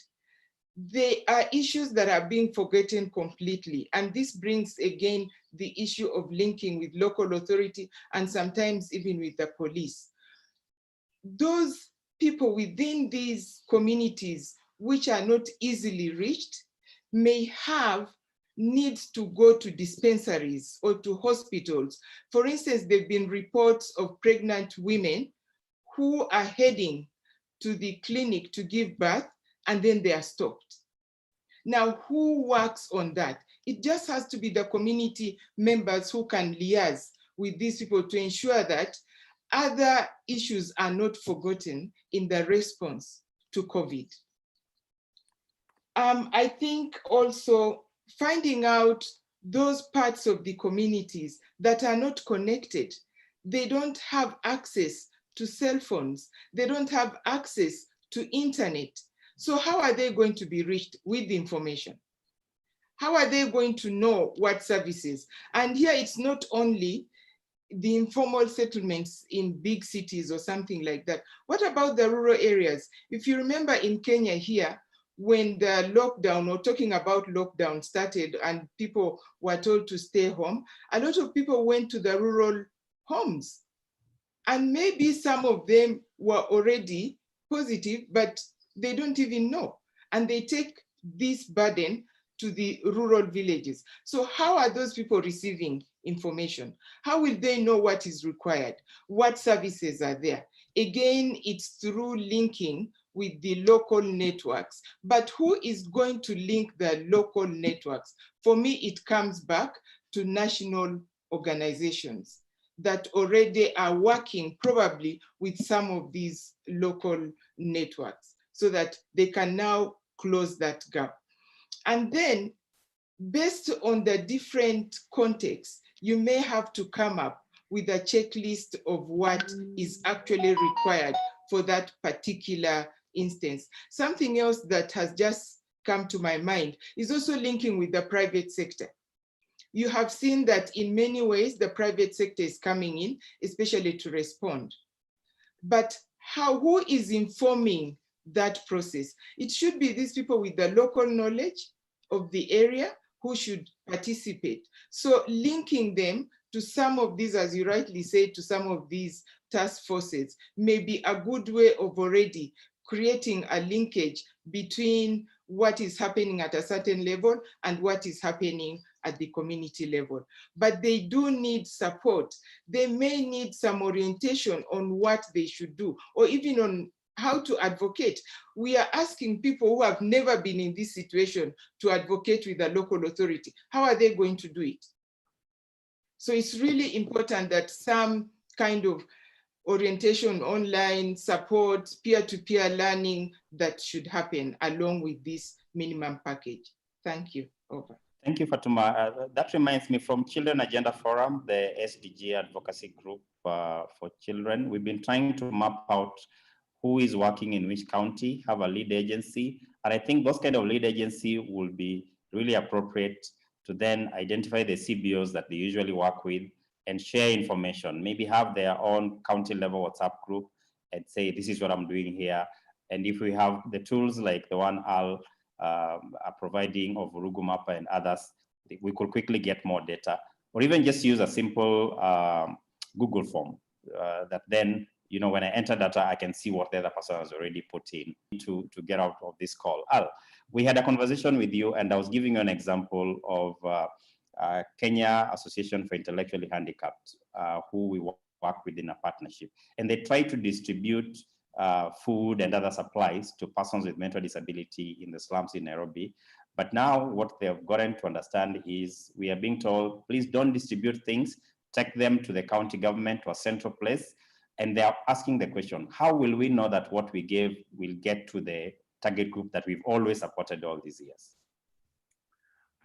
there are issues that are being forgotten completely. And this brings again the issue of linking with local authority and sometimes even with the police. Those people within these communities which are not easily reached may have needs to go to dispensaries or to hospitals. For instance, there have been reports of pregnant women who are heading to the clinic to give birth and then they are stopped. Now, who works on that? It just has to be the community members who can liaise with these people to ensure that other issues are not forgotten in the response to COVID. I think also finding out those parts of the communities that are not connected. They don't have access to cell phones. They don't have access to internet. So how are they going to be reached with the information? How are they going to know what services? And here it's not only the informal settlements in big cities or something like that. What about the rural areas? If you remember in Kenya here, when the lockdown or talking about lockdown started and people were told to stay home, a lot of people went to the rural homes. And maybe some of them were already positive, but they don't even know. And they take this burden to the rural villages. So how are those people receiving information? How will they know what is required? What services are there? Again, it's through linking with the local networks. But who is going to link the local networks? For me, it comes back to national organizations that already are working probably with some of these local networks so that they can now close that gap. And then based on the different contexts, you may have to come up with a checklist of what is actually required for that particular instance. Something else that has just come to my mind is also linking with the private sector. You have seen that in many ways, the private sector is coming in, especially to respond. But who is informing that process? It should be these people with the local knowledge of the area who should participate. So linking them to some of these, as you rightly said, to some of these task forces may be a good way of already creating a linkage between what is happening at a certain level and what is happening at the community level. But they do need support. They may need some orientation on what they should do, or even on how to advocate. We are asking people who have never been in this situation to advocate with the local authority. How are they going to do it? So it's really important that some kind of orientation, online support, peer-to-peer learning that should happen along with this minimum package. Thank you. Over. Thank you, Fatuma. That reminds me, from Children Agenda Forum, the SDG advocacy group for children, we've been trying to map out who is working in which county, have a lead agency. And I think those kind of lead agency will be really appropriate to then identify the CBOs that they usually work with and share information, maybe have their own county level WhatsApp group and say, this is what I'm doing here. And if we have the tools like the one Al are providing of Rugumapa and others, we could quickly get more data, or even just use a simple Google form that then, you know, when I enter data, I can see what the other person has already put in to get out of this call. Al, we had a conversation with you, and I was giving you an example of Kenya Association for Intellectually Handicapped, who we work with in a partnership. And they try to distribute food and other supplies to persons with mental disability in the slums in Nairobi. But now what they have gotten to understand is we are being told, please don't distribute things, take them to the county government or central place. And they are asking the question, how will we know that what we gave will get to the target group that we've always supported all these years?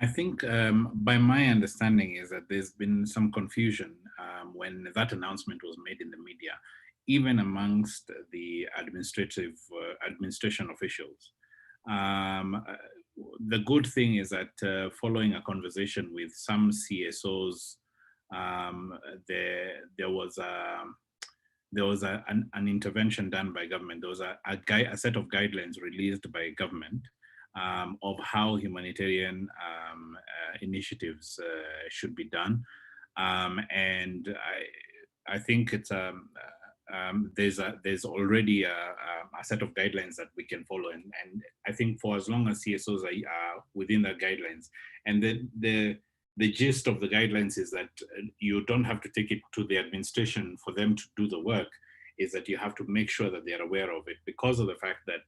I think by my understanding is that there's been some confusion when that announcement was made in the media, even amongst the administration officials. The good thing is that following a conversation with some CSOs, there was an intervention done by government. There was a set of guidelines released by government of how humanitarian initiatives should be done. And I think it's there's already a set of guidelines that we can follow, and I think for as long as CSOs are within the guidelines, and the gist of the guidelines is that you don't have to take it to the administration for them to do the work, is that you have to make sure that they are aware of it, because of the fact that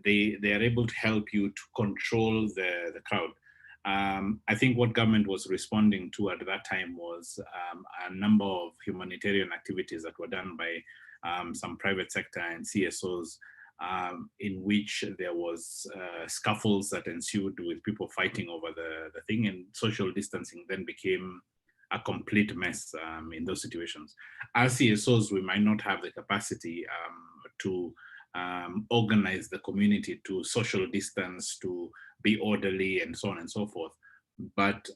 they are able to help you to control the crowd. I think what government was responding to at that time was a number of humanitarian activities that were done by some private sector and CSOs, in which there was scuffles that ensued with people fighting over the thing, and social distancing then became a complete mess in those situations. As CSOs, we might not have the capacity to organize the community to social distance, to be orderly, and so on and so forth. But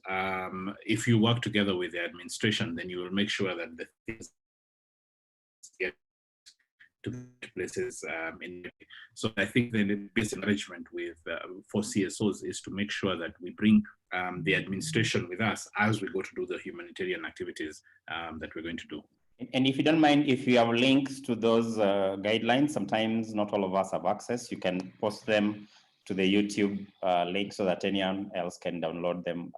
if you work together with the administration, then you will make sure that the things get to places. So I think the basic arrangement with for CSOs is to make sure that we bring the administration with us as we go to do the humanitarian activities that we're going to do. And if you don't mind, if you have links to those guidelines, sometimes not all of us have access, you can post them to the YouTube link so that anyone else can download them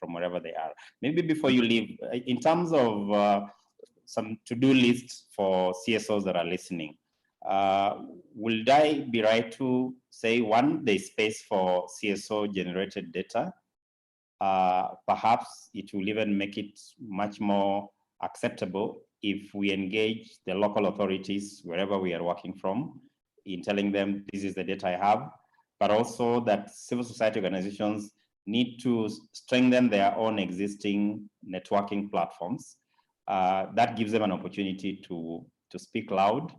from wherever they are. Maybe before you leave, in terms of some to-do lists for CSOs that are listening, will I be right to say, one, there's space for CSO generated data? Perhaps it will even make it much more acceptable if we engage the local authorities wherever we are working from in telling them this is the data I have, but also that civil society organizations need to strengthen their own existing networking platforms. That gives them an opportunity to speak loud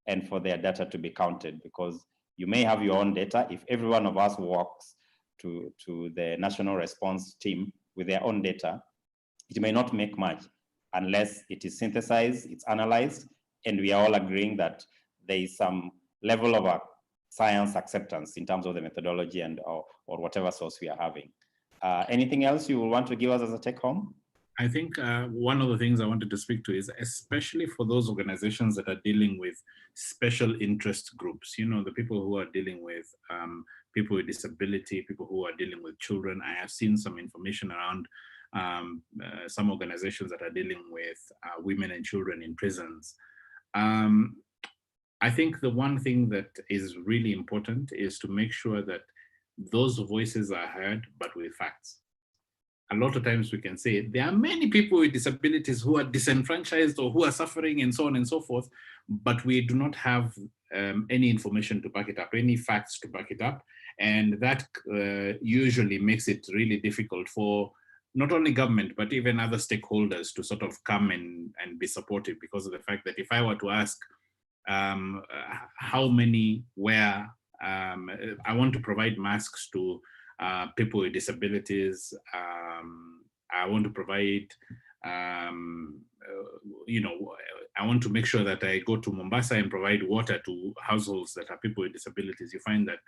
and for their data to be counted, because you may have your own data. If every one of us walks to the national response team with their own data, it may not make much unless it is synthesized, it's analyzed, and we are all agreeing that there is some level of science acceptance in terms of the methodology and or whatever source we are having. Anything else you want to give us as a take home? I think one of the things I wanted to speak to is especially for those organizations that are dealing with special interest groups, you know, the people who are dealing with people with disability, people who are dealing with children. I have seen some information around some organizations that are dealing with women and children in prisons. I think the one thing that is really important is to make sure that those voices are heard, but with facts. A lot of times we can say there are many people with disabilities who are disenfranchised or who are suffering and so on and so forth, but we do not have any information to back it up, any facts to back it up. And that usually makes it really difficult for not only government, but even other stakeholders to sort of come and be supportive, because of the fact that if I were to ask how many were, I want to provide masks to people with disabilities, I want to provide, you know, I want to make sure that I go to Mombasa and provide water to households that are people with disabilities. You find that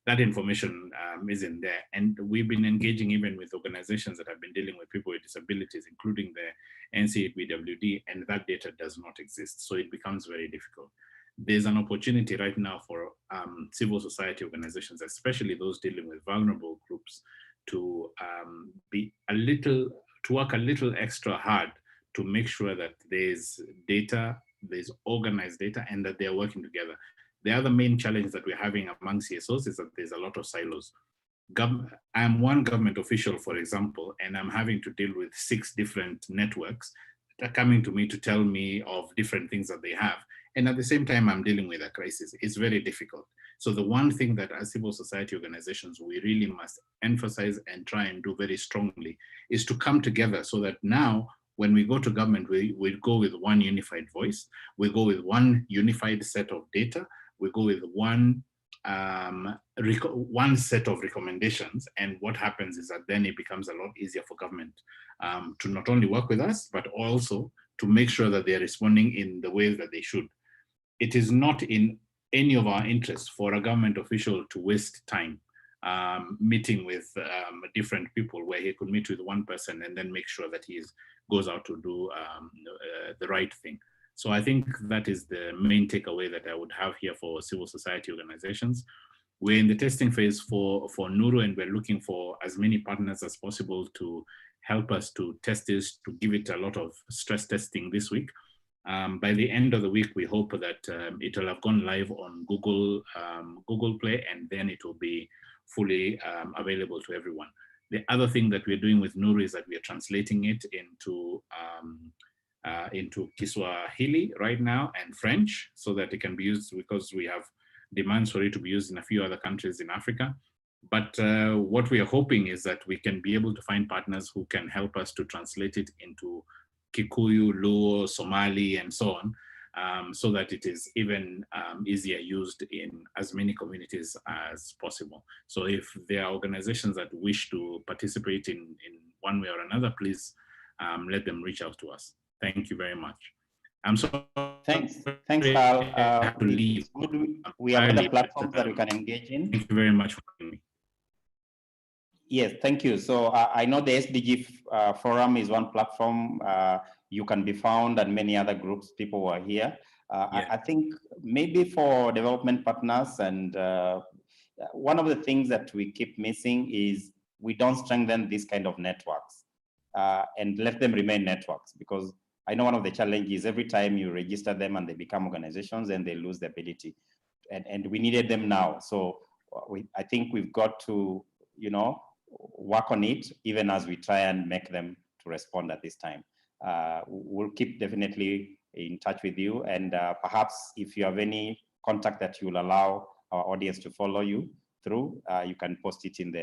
that information isn't there. And we've been engaging even with organizations that have been dealing with people with disabilities, including the NCBWD, and that data does not exist. So it becomes very difficult. There's an opportunity right now for civil society organizations, especially those dealing with vulnerable groups, to work a little extra hard to make sure that there's data, there's organized data, and that they're working together. The other main challenge that we're having among CSOs is that there's a lot of silos. I'm one government official, for example, and I'm having to deal with 6 different networks that are coming to me to tell me of different things that they have. And at the same time, I'm dealing with a crisis. It's very difficult. So the one thing that as civil society organizations, we really must emphasize and try and do very strongly is to come together so that now, when we go to government, we go with one unified voice, we go with one unified set of data, we go with one set of recommendations. And what happens is that then it becomes a lot easier for government to not only work with us, but also to make sure that they're responding in the ways that they should. It is not in any of our interests for a government official to waste time meeting with different people, where he could meet with one person and then make sure that he goes out to do the right thing. So I think that is the main takeaway that I would have here for civil society organizations. We're in the testing phase for Nuru, and we're looking for as many partners as possible to help us to test this, to give it a lot of stress testing this week. By the end of the week, we hope that it will have gone live on Google Play, and then it will be fully available to everyone. The other thing that we're doing with Nuru is that we are translating it into Kiswahili right now and French, so that it can be used, because we have demands for it to be used in a few other countries in Africa. But what we are hoping is that we can be able to find partners who can help us to translate it into Kikuyu, Luo, Somali, and so on, so that it is even easier used in as many communities as possible. So if there are organizations that wish to participate in one way or another, please let them reach out to us. Thank you very much. I'm sorry. Thanks, Carl. To leave. We have other platforms that we can engage in. Thank you very much for having me. Yes, thank you. So I know the SDG forum is one platform. You can be found, and many other groups, people who are here. Yeah. I think maybe for development partners, and one of the things that we keep missing is we don't strengthen these kind of networks and let them remain networks, because I know one of the challenges, every time you register them and they become organizations, and they lose the ability, and we needed them now. So I think we've got to, you know, work on it, even as we try and make them to respond at this time. We'll keep definitely in touch with you, and perhaps if you have any contact that you'll allow our audience to follow you through, you can post it in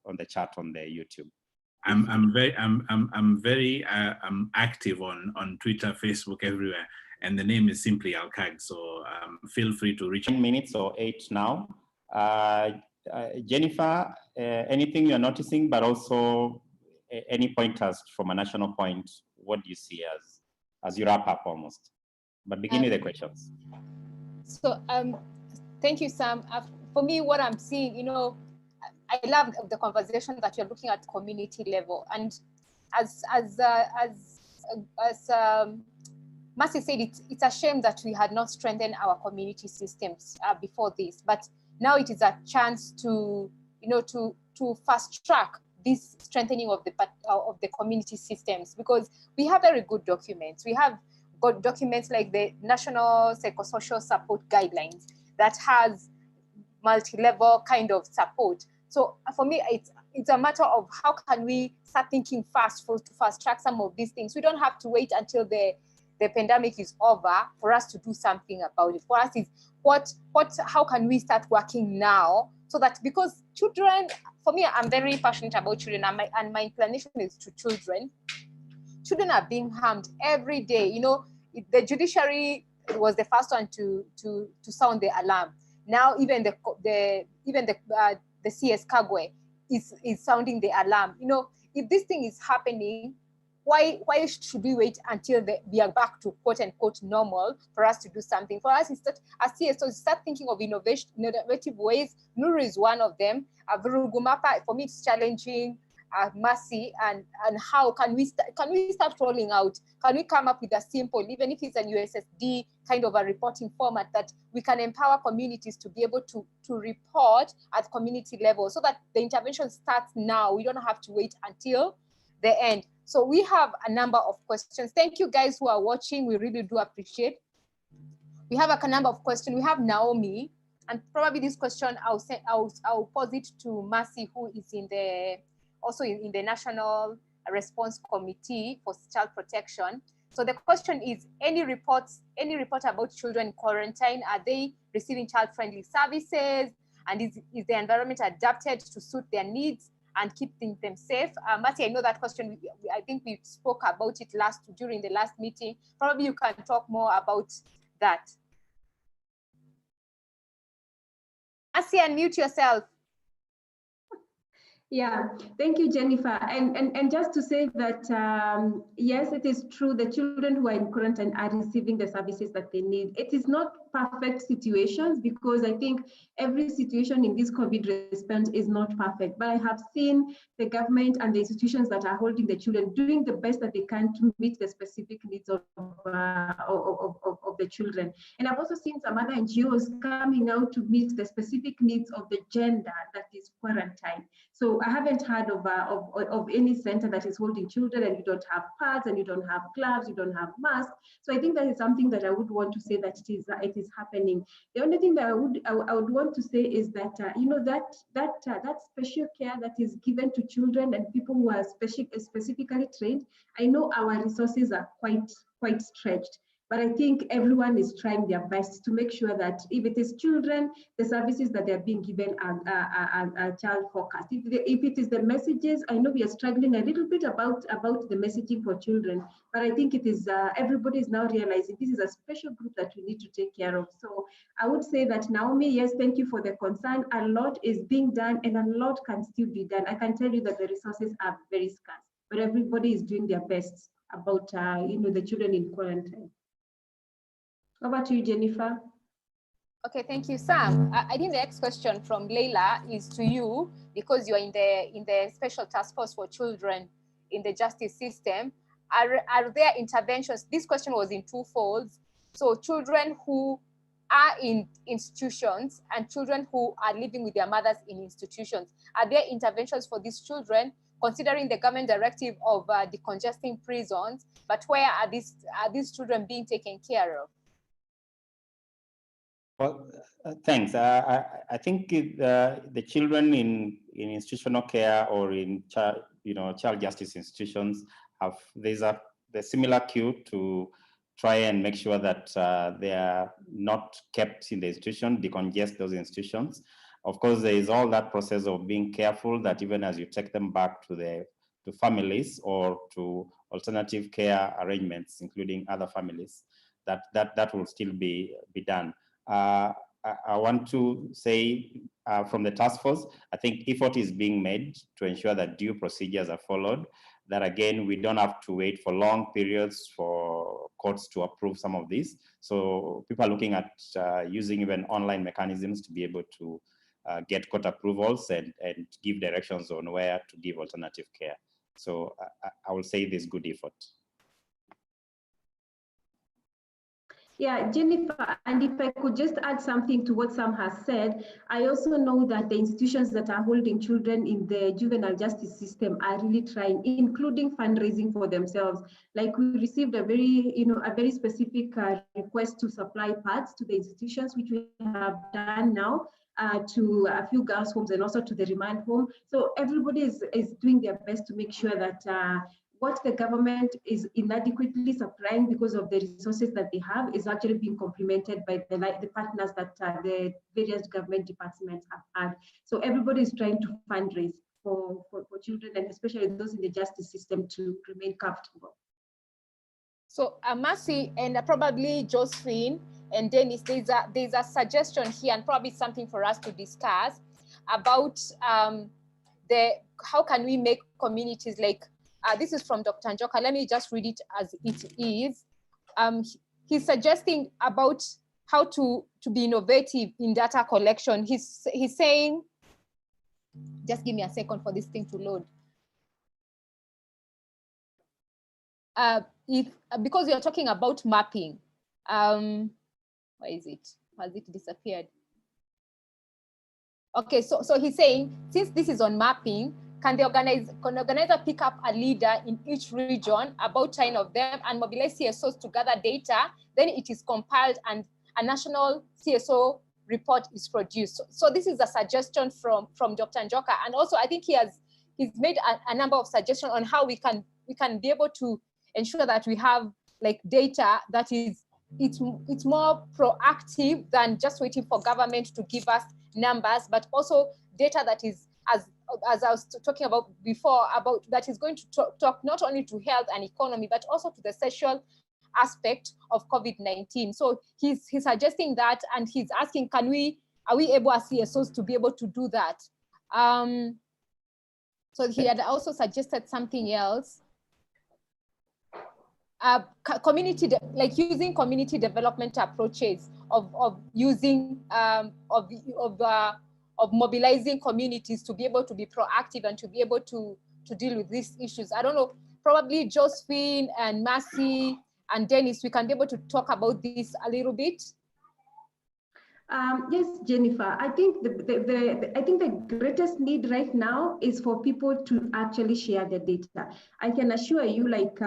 on the chat on the YouTube. I'm very active on Twitter, Facebook, everywhere, and the name is simply Kags. So feel free to reach. 10 minutes or 8 now. Jennifer, anything you're noticing, but also any pointers from a national point? What do you see as you wrap up almost? But begin with the questions. So thank you, Sam. For me, what I'm seeing, you know, I love the conversation that you're looking at community level, and as Mercy said, it's a shame that we had not strengthened our community systems before this, but now it is a chance to, you know, to fast track this strengthening of the community systems, because we have very good documents. We have got documents like the National Psychosocial Support Guidelines that has multi-level kind of support. So for me, it's a matter of how can we start thinking fast to fast track some of these things. We don't have to wait until the pandemic is over for us to do something about it. For us, is how can we start working now so that, because children, for me, I'm very passionate about children, and my inclination is to children. Children are being harmed every day. You know, the judiciary was the first one to sound the alarm. Now even the CS Kagwe is sounding the alarm. You know, if this thing is happening, why should we wait until we are back to quote unquote normal for us to do something? For us, instead, as CSOs, start thinking of innovative ways. Nuru is one of them. Vurugumapa, for me, it's challenging. Mercy, and how can we start rolling out? Can we come up with a simple, even if it's an USSD kind of a reporting format, that we can empower communities to be able to report at community level, so that the intervention starts now. We don't have to wait until the end. So we have a number of questions. Thank you guys who are watching. We really do appreciate. We have a number of questions. We have Naomi, and probably this question I'll pose it to Mercy, who is also in the National Response Committee for Child Protection. So the question is, any report about children in quarantine, are they receiving child-friendly services? And is the environment adapted to suit their needs and keeping them safe? Mercy, I know that question, I think we spoke about it during the last meeting. Probably you can talk more about that. Mercy, unmute yourself. Yeah, thank you, Jennifer. And just to say that, yes, it is true, the children who are in quarantine are receiving the services that they need. It is not perfect situations, because I think every situation in this COVID response is not perfect. But I have seen the government and the institutions that are holding the children doing the best that they can to meet the specific needs of the children. And I've also seen some other NGOs coming out to meet the specific needs of the gender that is quarantined. So I haven't heard of any center that is holding children and you don't have pads and you don't have gloves, you don't have masks. So I think that is something that I would want to say that it is happening. The only thing that I would want to say is that that special care that is given to children and people who are specifically trained, I know our resources are quite stretched. But I think everyone is trying their best to make sure that if it is children, the services that they're being given are child focused. If it is the messages, I know we are struggling a little bit about the messaging for children, but I think it is everybody is now realizing this is a special group that we need to take care of. So I would say that, Naomi, yes, thank you for the concern. A lot is being done and a lot can still be done. I can tell you that the resources are very scarce, but everybody is doing their best about the children in quarantine. Over to you, Jennifer. Okay, thank you, Sam. I think the next question from Leila is to you, because you are in the Special Task Force for Children in the justice system. Are there interventions? This question was in two folds. So children who are in institutions and children who are living with their mothers in institutions, are there interventions for these children, considering the government directive of decongesting prisons? But where are these children being taken care of? Well, thanks. I think the children in institutional care or in child justice institutions there's a similar queue to try and make sure that they are not kept in the institution, decongest those institutions. Of course, there is all that process of being careful that even as you take them back to families or to alternative care arrangements, including other families, that will still be done. I want to say from the task force, I think effort is being made to ensure that due procedures are followed, that again, we don't have to wait for long periods for courts to approve some of these. So people are looking at using even online mechanisms to be able to get court approvals and give directions on where to give alternative care. So I will say there's good effort. Yeah, Jennifer, and if I could just add something to what Sam has said, I also know that the institutions that are holding children in the juvenile justice system are really trying, including fundraising for themselves. Like we received a very specific request to supply pads to the institutions, which we have done now. To a few girls' homes and also to the remand home. So everybody is doing their best to make sure that what the government is inadequately supplying because of the resources that they have is actually being complemented by the partners that the various government departments have had. So everybody is trying to fundraise for children, and especially those in the justice system, to remain comfortable. So Mercy and probably Josephine and Dennis, there's a suggestion here, and probably something for us to discuss about how can we make communities like, this is from Dr. Njoka. Let me just read it as it is. He's suggesting about how to be innovative in data collection. He's saying, just give me a second for this thing to load. Because we are talking about mapping, where is it? Has it disappeared? Okay, so he's saying, since this is on mapping, can the organizer pick up a leader in each region, about 10 of them, and mobilize CSOs to gather data? Then it is compiled and a national CSO report is produced. So this is a suggestion from Dr. Njoka, and also I think he's made a number of suggestions on how we can be able to ensure that we have like data that is it's more proactive than just waiting for government to give us numbers, but also data that is, as I was talking about before, about that is going to talk not only to health and economy, but also to the social aspect of COVID-19. So he's suggesting that, and he's asking, are we able as CSOs to be able to do that? So he had also suggested something else. Like using community development approaches of using of mobilizing communities to be able to be proactive and to be able to deal with these issues. I don't know, probably Josephine and Mercy and Dennis, we can be able to talk about this a little bit. Yes, Jennifer, I think the greatest need right now is for people to actually share the data. I can assure you, like,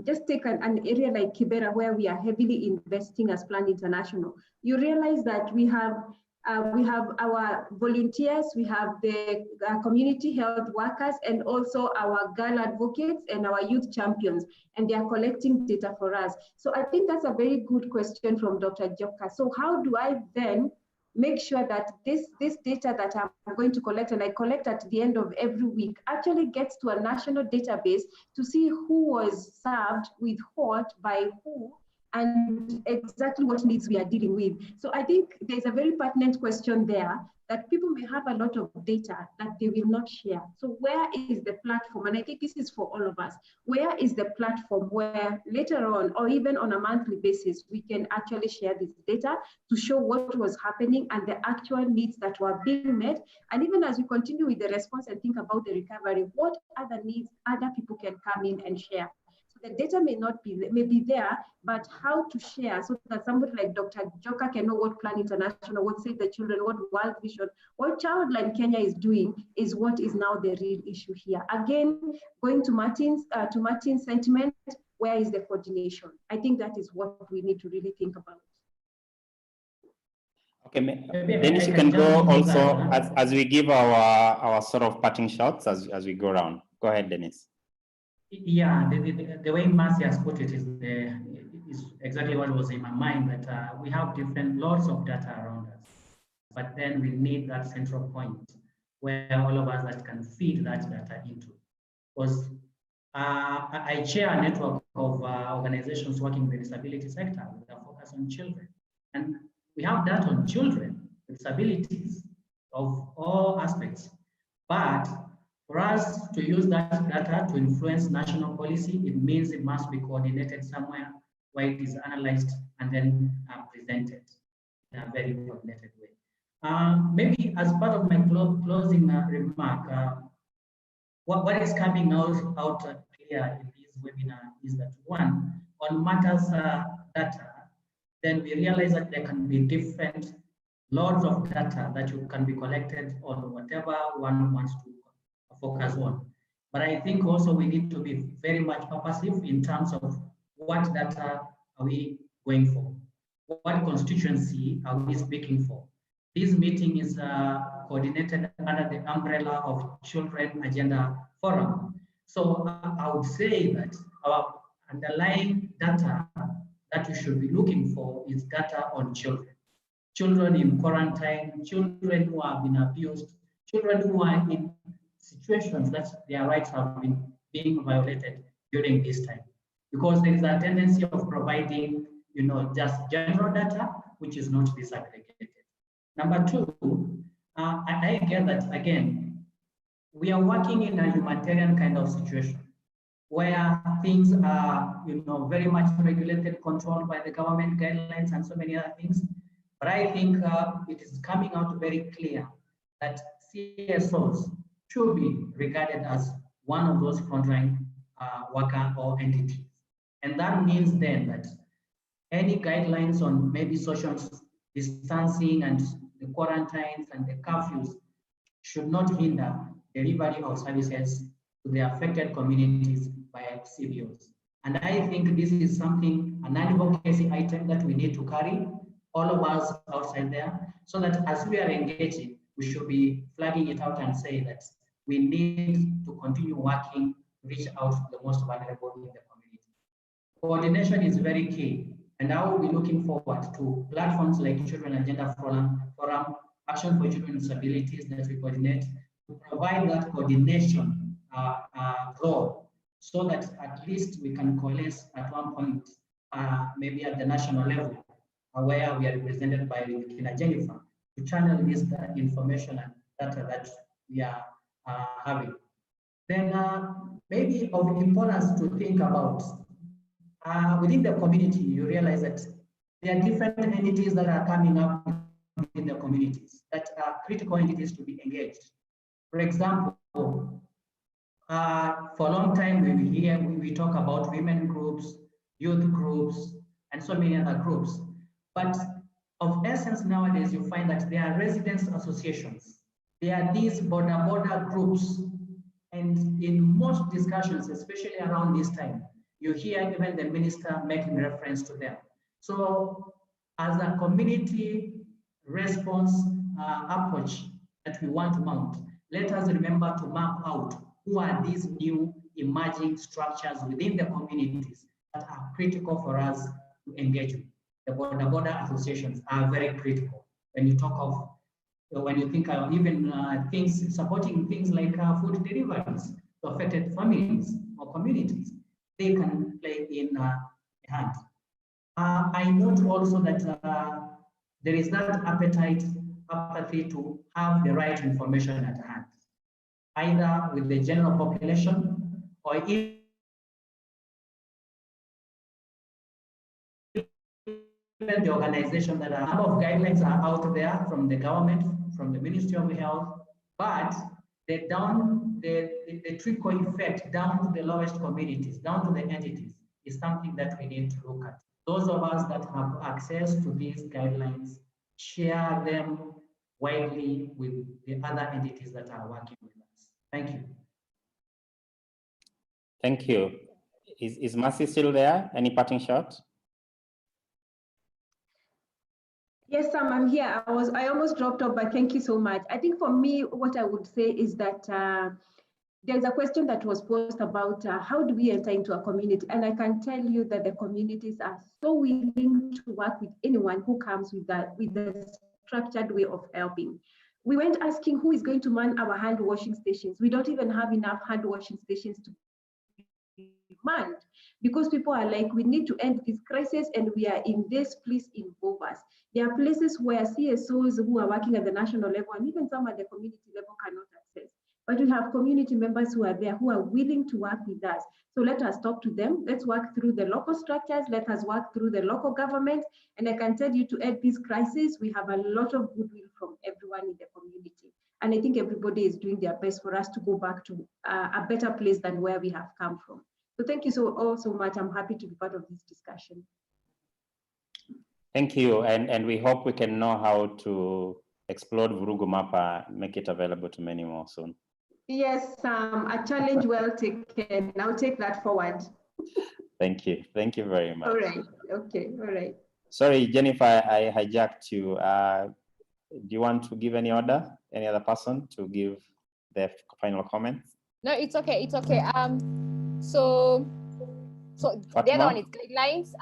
just take an area like Kaberi, where we are heavily investing as Plan International. You realize that we have our volunteers, we have the community health workers, and also our girl advocates and our youth champions, and they are collecting data for us. So I think that's a very good question from Dr. Njoka. So how do I then make sure that this data that I'm going to collect, and I collect at the end of every week, actually gets to a national database to see who was served with what by who, and exactly what needs we are dealing with. So I think there's a very pertinent question there, that people may have a lot of data that they will not share. So where is the platform? And I think this is for all of us. Where is the platform where later on, or even on a monthly basis, we can actually share this data to show what was happening and the actual needs that were being met? And even as we continue with the response and think about the recovery, what other needs other people can come in and share? The data may be there, but how to share so that somebody like Dr. Njoka can know what Plan International, what Save the Children, what World Vision, what Childline Kenya is doing is what is now the real issue here. Again, going to Martin's sentiment, where is the coordination? I think that is what we need to really think about. Okay, Dennis, you can go also as we give our sort of parting shots as we go around. Go ahead, Dennis. Yeah, the way Mercy has put it is exactly what was in my mind, that we have lots of data around us, but then we need that central point where all of us that can feed that data into. Because I chair a network of organizations working in the disability sector with a focus on children. And we have data on children with disabilities of all aspects, but for us to use that data to influence national policy, it means it must be coordinated somewhere where it is analyzed and then presented in a very coordinated way. Maybe as part of my closing remark, what is coming out clear in this webinar is that, one, on matters data, then we realize that there can be different loads of data that can be collected on whatever one wants to focus on. But I think also we need to be very much purposive in terms of what data are we going for? What constituency are we speaking for? This meeting is coordinated under the umbrella of Children Agenda Forum. So I would say that our underlying data that we should be looking for is data on children. Children in quarantine, children who have been abused, children who are in situations that their rights have been being violated during this time. Because there is a tendency of providing, just general data, which is not disaggregated. Number two, I get that, again, we are working in a humanitarian kind of situation where things are, very much regulated, controlled by the government guidelines and so many other things. But I think it is coming out very clear that CSOs should be regarded as one of those frontline worker or entities. And that means then that any guidelines on maybe social distancing and the quarantines and the curfews should not hinder delivery of services to the affected communities by CBOs. And I think this is something, an advocacy item that we need to carry, all of us outside there, so that as we are engaging, we should be flagging it out and say that we need to continue working to reach out to the most vulnerable in the community. Coordination is very key, and I will be looking forward to platforms like Children Agenda Forum, Action for Children with Disabilities that we coordinate, to provide that coordination role, so that at least we can coalesce at one point, maybe at the national level, where we are represented by Jennifer, to channel this information and data that we are having. Then maybe of importance to think about, within the community, you realize that there are different entities that are coming up in the communities that are critical entities to be engaged. For example, for a long time we talk about women groups, youth groups, and so many other groups. But of essence nowadays, you find that there are residents associations. There are these border groups. And in most discussions, especially around this time, you hear even the minister making reference to them. So as a community response approach that we want to mount, let us remember to map out who are these new emerging structures within the communities that are critical for us to engage with. The border associations are very critical. When you talk of, when you think of even things, supporting things like food deliveries to affected families or communities, they can play in hand. I note also that there is that apathy to have the right information at hand, either with the general population or even the organization that a number of guidelines are out there from the government, from the Ministry of Health, but the trickle effect down to the lowest communities, down to the entities, is something that we need to look at. Those of us that have access to these guidelines, share them widely with the other entities that are working with us. Thank you. Thank you. Is Mercy still there? Any parting shot? Yes, Sam, I'm here. I almost dropped off, but thank you so much. I think for me, what I would say is that there's a question that was posed about how do we enter into a community? And I can tell you that the communities are so willing to work with anyone who comes with the structured way of helping. We went asking who is going to man our hand washing stations. We don't even have enough hand washing stations to be manned, because people are like, we need to end this crisis and we are in this, please involve us. There are places where CSOs who are working at the national level and even some at the community level cannot access. But we have community members who are there who are willing to work with us. So let us talk to them. Let's work through the local structures. Let us work through the local government. And I can tell you, to end this crisis, we have a lot of goodwill from everyone in the community. And I think everybody is doing their best for us to go back to a better place than where we have come from. So thank you all so much. I'm happy to be part of this discussion. Thank you, and we hope we can know how to explode Vurugu Mapa, make it available to many more soon. Yes, a challenge well taken. I'll take that forward. Thank you very much. All right, okay, all right. Sorry, Jennifer, I hijacked you. Do you want to give any order? Any other person to give their final comments? No, it's okay. It's okay. So Fatuma? the other one is guidelines.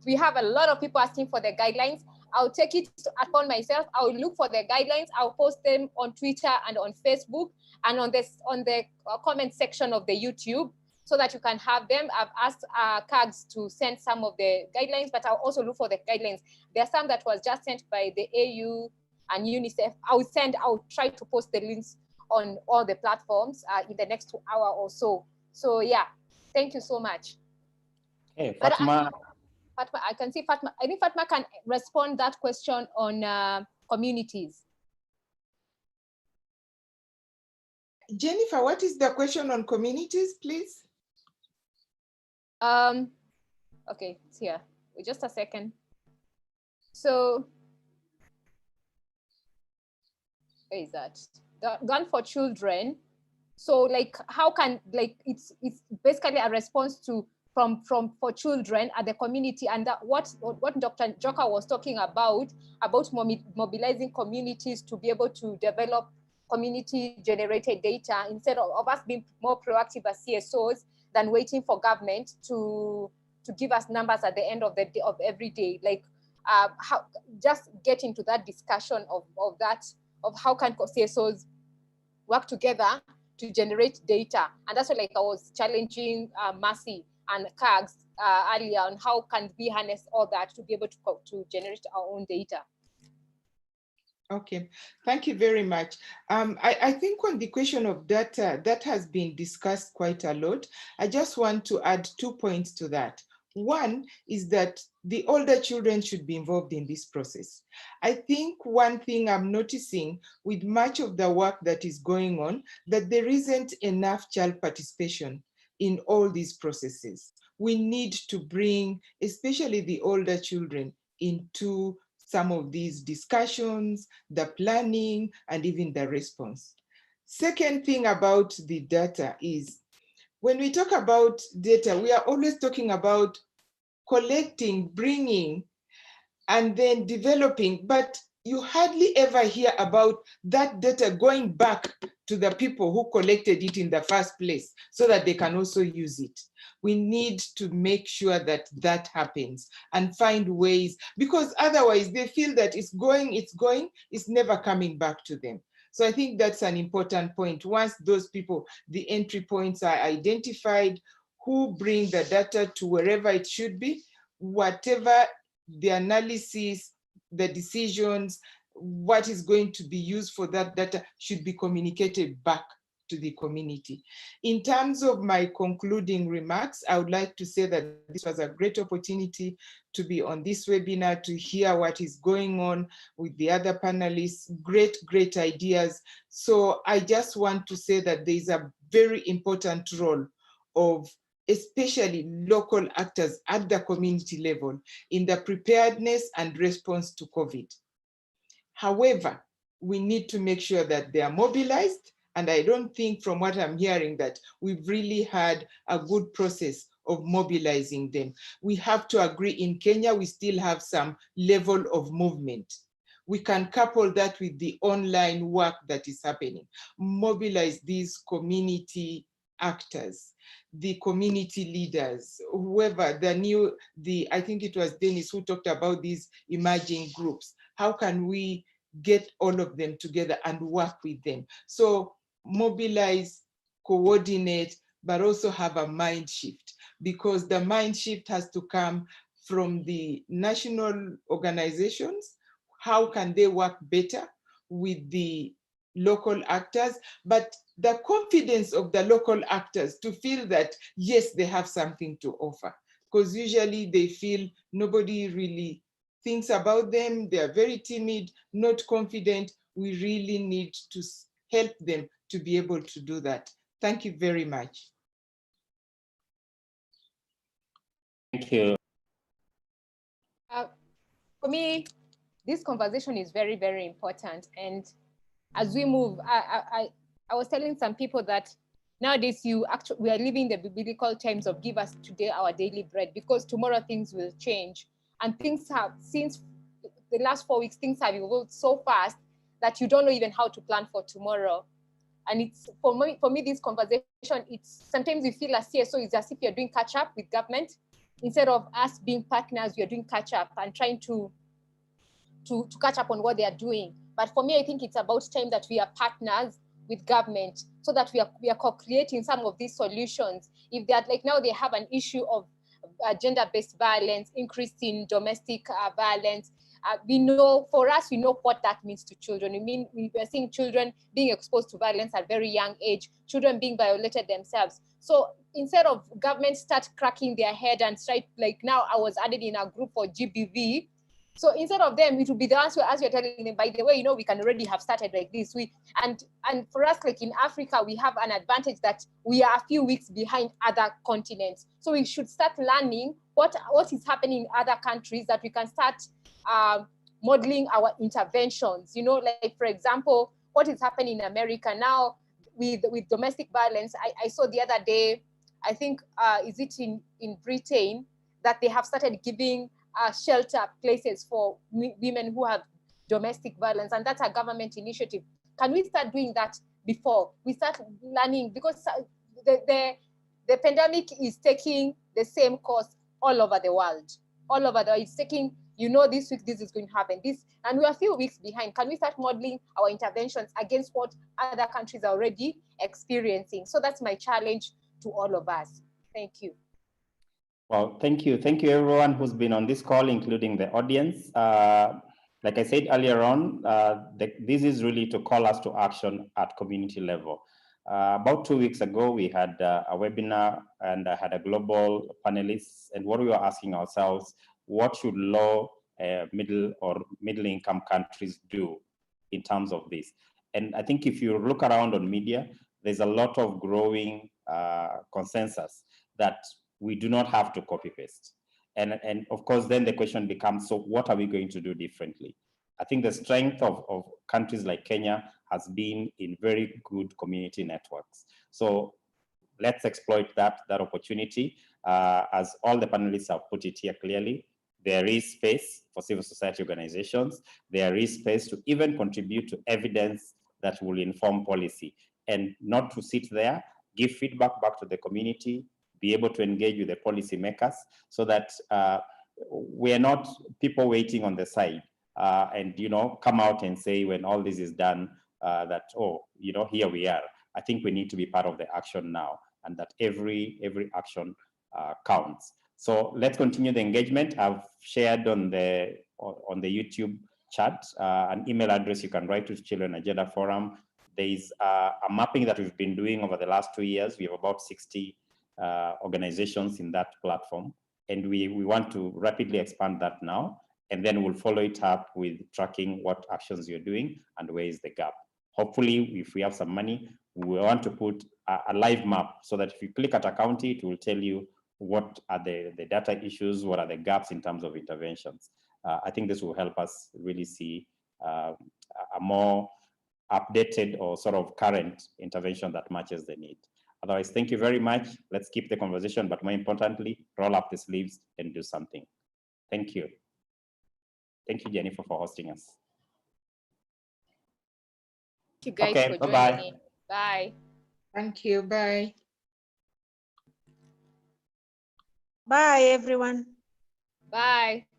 We have a lot of people asking for the guidelines. I'll take it upon myself. I'll look for the guidelines. I'll post them on Twitter and on Facebook and on the comment section of the YouTube, so that you can have them. I've asked Kags to send some of the guidelines, but I'll also look for the guidelines. There are some that was just sent by the AU and UNICEF. I'll try to post the links on all the platforms in the next hour or so. So yeah, thank you so much. Hey, Fatuma. Fatuma, I can see Fatuma. I think Fatuma can respond that question on communities. Jennifer, what is the question on communities, please? Okay, it's here. Wait just a second. So, where is that? The gun for children. So, like, how can, like, it's basically a response to for children at the community, and that what Dr. Joka was talking about mobilizing communities to be able to develop community-generated data instead of us being more proactive as CSOs than waiting for government to give us numbers at the end of every day. Like, how just get into that discussion of how can CSOs work together to generate data, and that's what, like, I was challenging Mercy and Kags earlier on how can we harness all that to be able to generate our own data. Okay, thank you very much. I think on the question of data, that has been discussed quite a lot. I just want to add 2 points to that. One is that the older children should be involved in this process. I think one thing I'm noticing with much of the work that is going on, that there isn't enough child participation in all these processes. We need to bring, especially the older children, into some of these discussions, the planning, and even the response. Second thing about the data is, when we talk about data, we are always talking about collecting, bringing, and then developing, but you hardly ever hear about that data going back to the people who collected it in the first place so that they can also use it. We need to make sure that that happens and find ways, because otherwise they feel that it's going, it's never coming back to them. So I think that's an important point. Once those people, the entry points are identified, who bring the data to wherever it should be, whatever the analysis, the decisions, what is going to be used for that data should be communicated back to the community. In terms of my concluding remarks, I would like to say that this was a great opportunity to be on this webinar, to hear what is going on with the other panelists, great ideas. So I just want to say that there is a very important role of especially local actors at the community level in the preparedness and response to COVID. However, we need to make sure that they are mobilized, and I don't think, from what I'm hearing, that we've really had a good process of mobilizing them. We have to agree, in Kenya, we still have some level of movement. We can couple that with the online work that is happening. Mobilize these community actors, the community leaders, whoever, I think it was Dennis who talked about these emerging groups. How can we get all of them together and work with them? So mobilize, coordinate, but also have a mind shift, because the mind shift has to come from the national organizations. How can they work better with the local actors, but the confidence of the local actors to feel that, yes, they have something to offer, because usually they feel nobody really thinks about them. They are very timid, not confident. We really need to help them to be able to do that. Thank you very much. Thank you. for me, this conversation is very, very important. And as we move, I was telling some people that nowadays we are living the biblical times of give us today our daily bread, because tomorrow things will change. And things have, since the last 4 weeks, things have evolved so fast that you don't know even how to plan for tomorrow. And it's for me, this conversation, it's sometimes you feel as CSO is as if you're doing catch up with government. Instead of us being partners, we are doing catch up and trying to catch up on what they are doing. But for me, I think it's about time that we are partners with government, so that we are co-creating some of these solutions. If they are, like now they have an issue of gender-based violence, increase in domestic violence. We know, for us, we know what that means to children. We are seeing children being exposed to violence at a very young age, children being violated themselves. So instead of government start cracking their head and start, like now I was added in a group for GBV. So instead of them, it will be the answer as you're telling them, by the way, we can already have started like this. And for us, like in Africa, we have an advantage that we are a few weeks behind other continents. So we should start learning what is happening in other countries, that we can start modeling our interventions. Like for example, what is happening in America now with domestic violence. I saw the other day, I think, is it in Britain, that they have started giving shelter places for women who have domestic violence, and that's a government initiative. Can we start doing that before we start learning? Because the pandemic is taking the same course all over the world. It's taking, this week this is going to happen, and we're a few weeks behind. Can we start modeling our interventions against what other countries are already experiencing? So that's my challenge to all of us. Thank you. Well, thank you. Thank you, everyone who's been on this call, including the audience. Like I said earlier on, this is really to call us to action at community level. About 2 weeks ago, we had a webinar, and I had a global panelists, and what we were asking ourselves, what should low, middle or middle income countries do in terms of this? And I think if you look around on media, there's a lot of growing consensus that we do not have to copy paste. And of course, then the question becomes, so what are we going to do differently? I think the strength of countries like Kenya has been in very good community networks. So let's exploit that opportunity. As all the panelists have put it here clearly, there is space for civil society organizations. There is space to even contribute to evidence that will inform policy, and not to sit there, give feedback back to the community, be able to engage with the policy makers, so that we're not people waiting on the side and come out and say when all this is done that, oh, here we are. I think we need to be part of the action now, and that every action counts. So let's continue the engagement. I've shared on the YouTube chat an email address you can write to Children Agenda Forum. There is a mapping that we've been doing over the last 2 years. We have about 60 organizations in that platform, and we want to rapidly expand that now, and then we'll follow it up with tracking what actions you're doing and where is the gap. Hopefully, if we have some money, we want to put a live map, so that if you click at a county, it will tell you what are the data issues, what are the gaps in terms of interventions. I think this will help us really see a more updated or sort of current intervention that matches the need. Otherwise, thank you very much. Let's keep the conversation, but more importantly, roll up the sleeves and do something. Thank you. Thank you, Jennifer, for hosting us. Thank you guys for joining bye-bye. Bye. Thank you. Bye. Bye, everyone. Bye.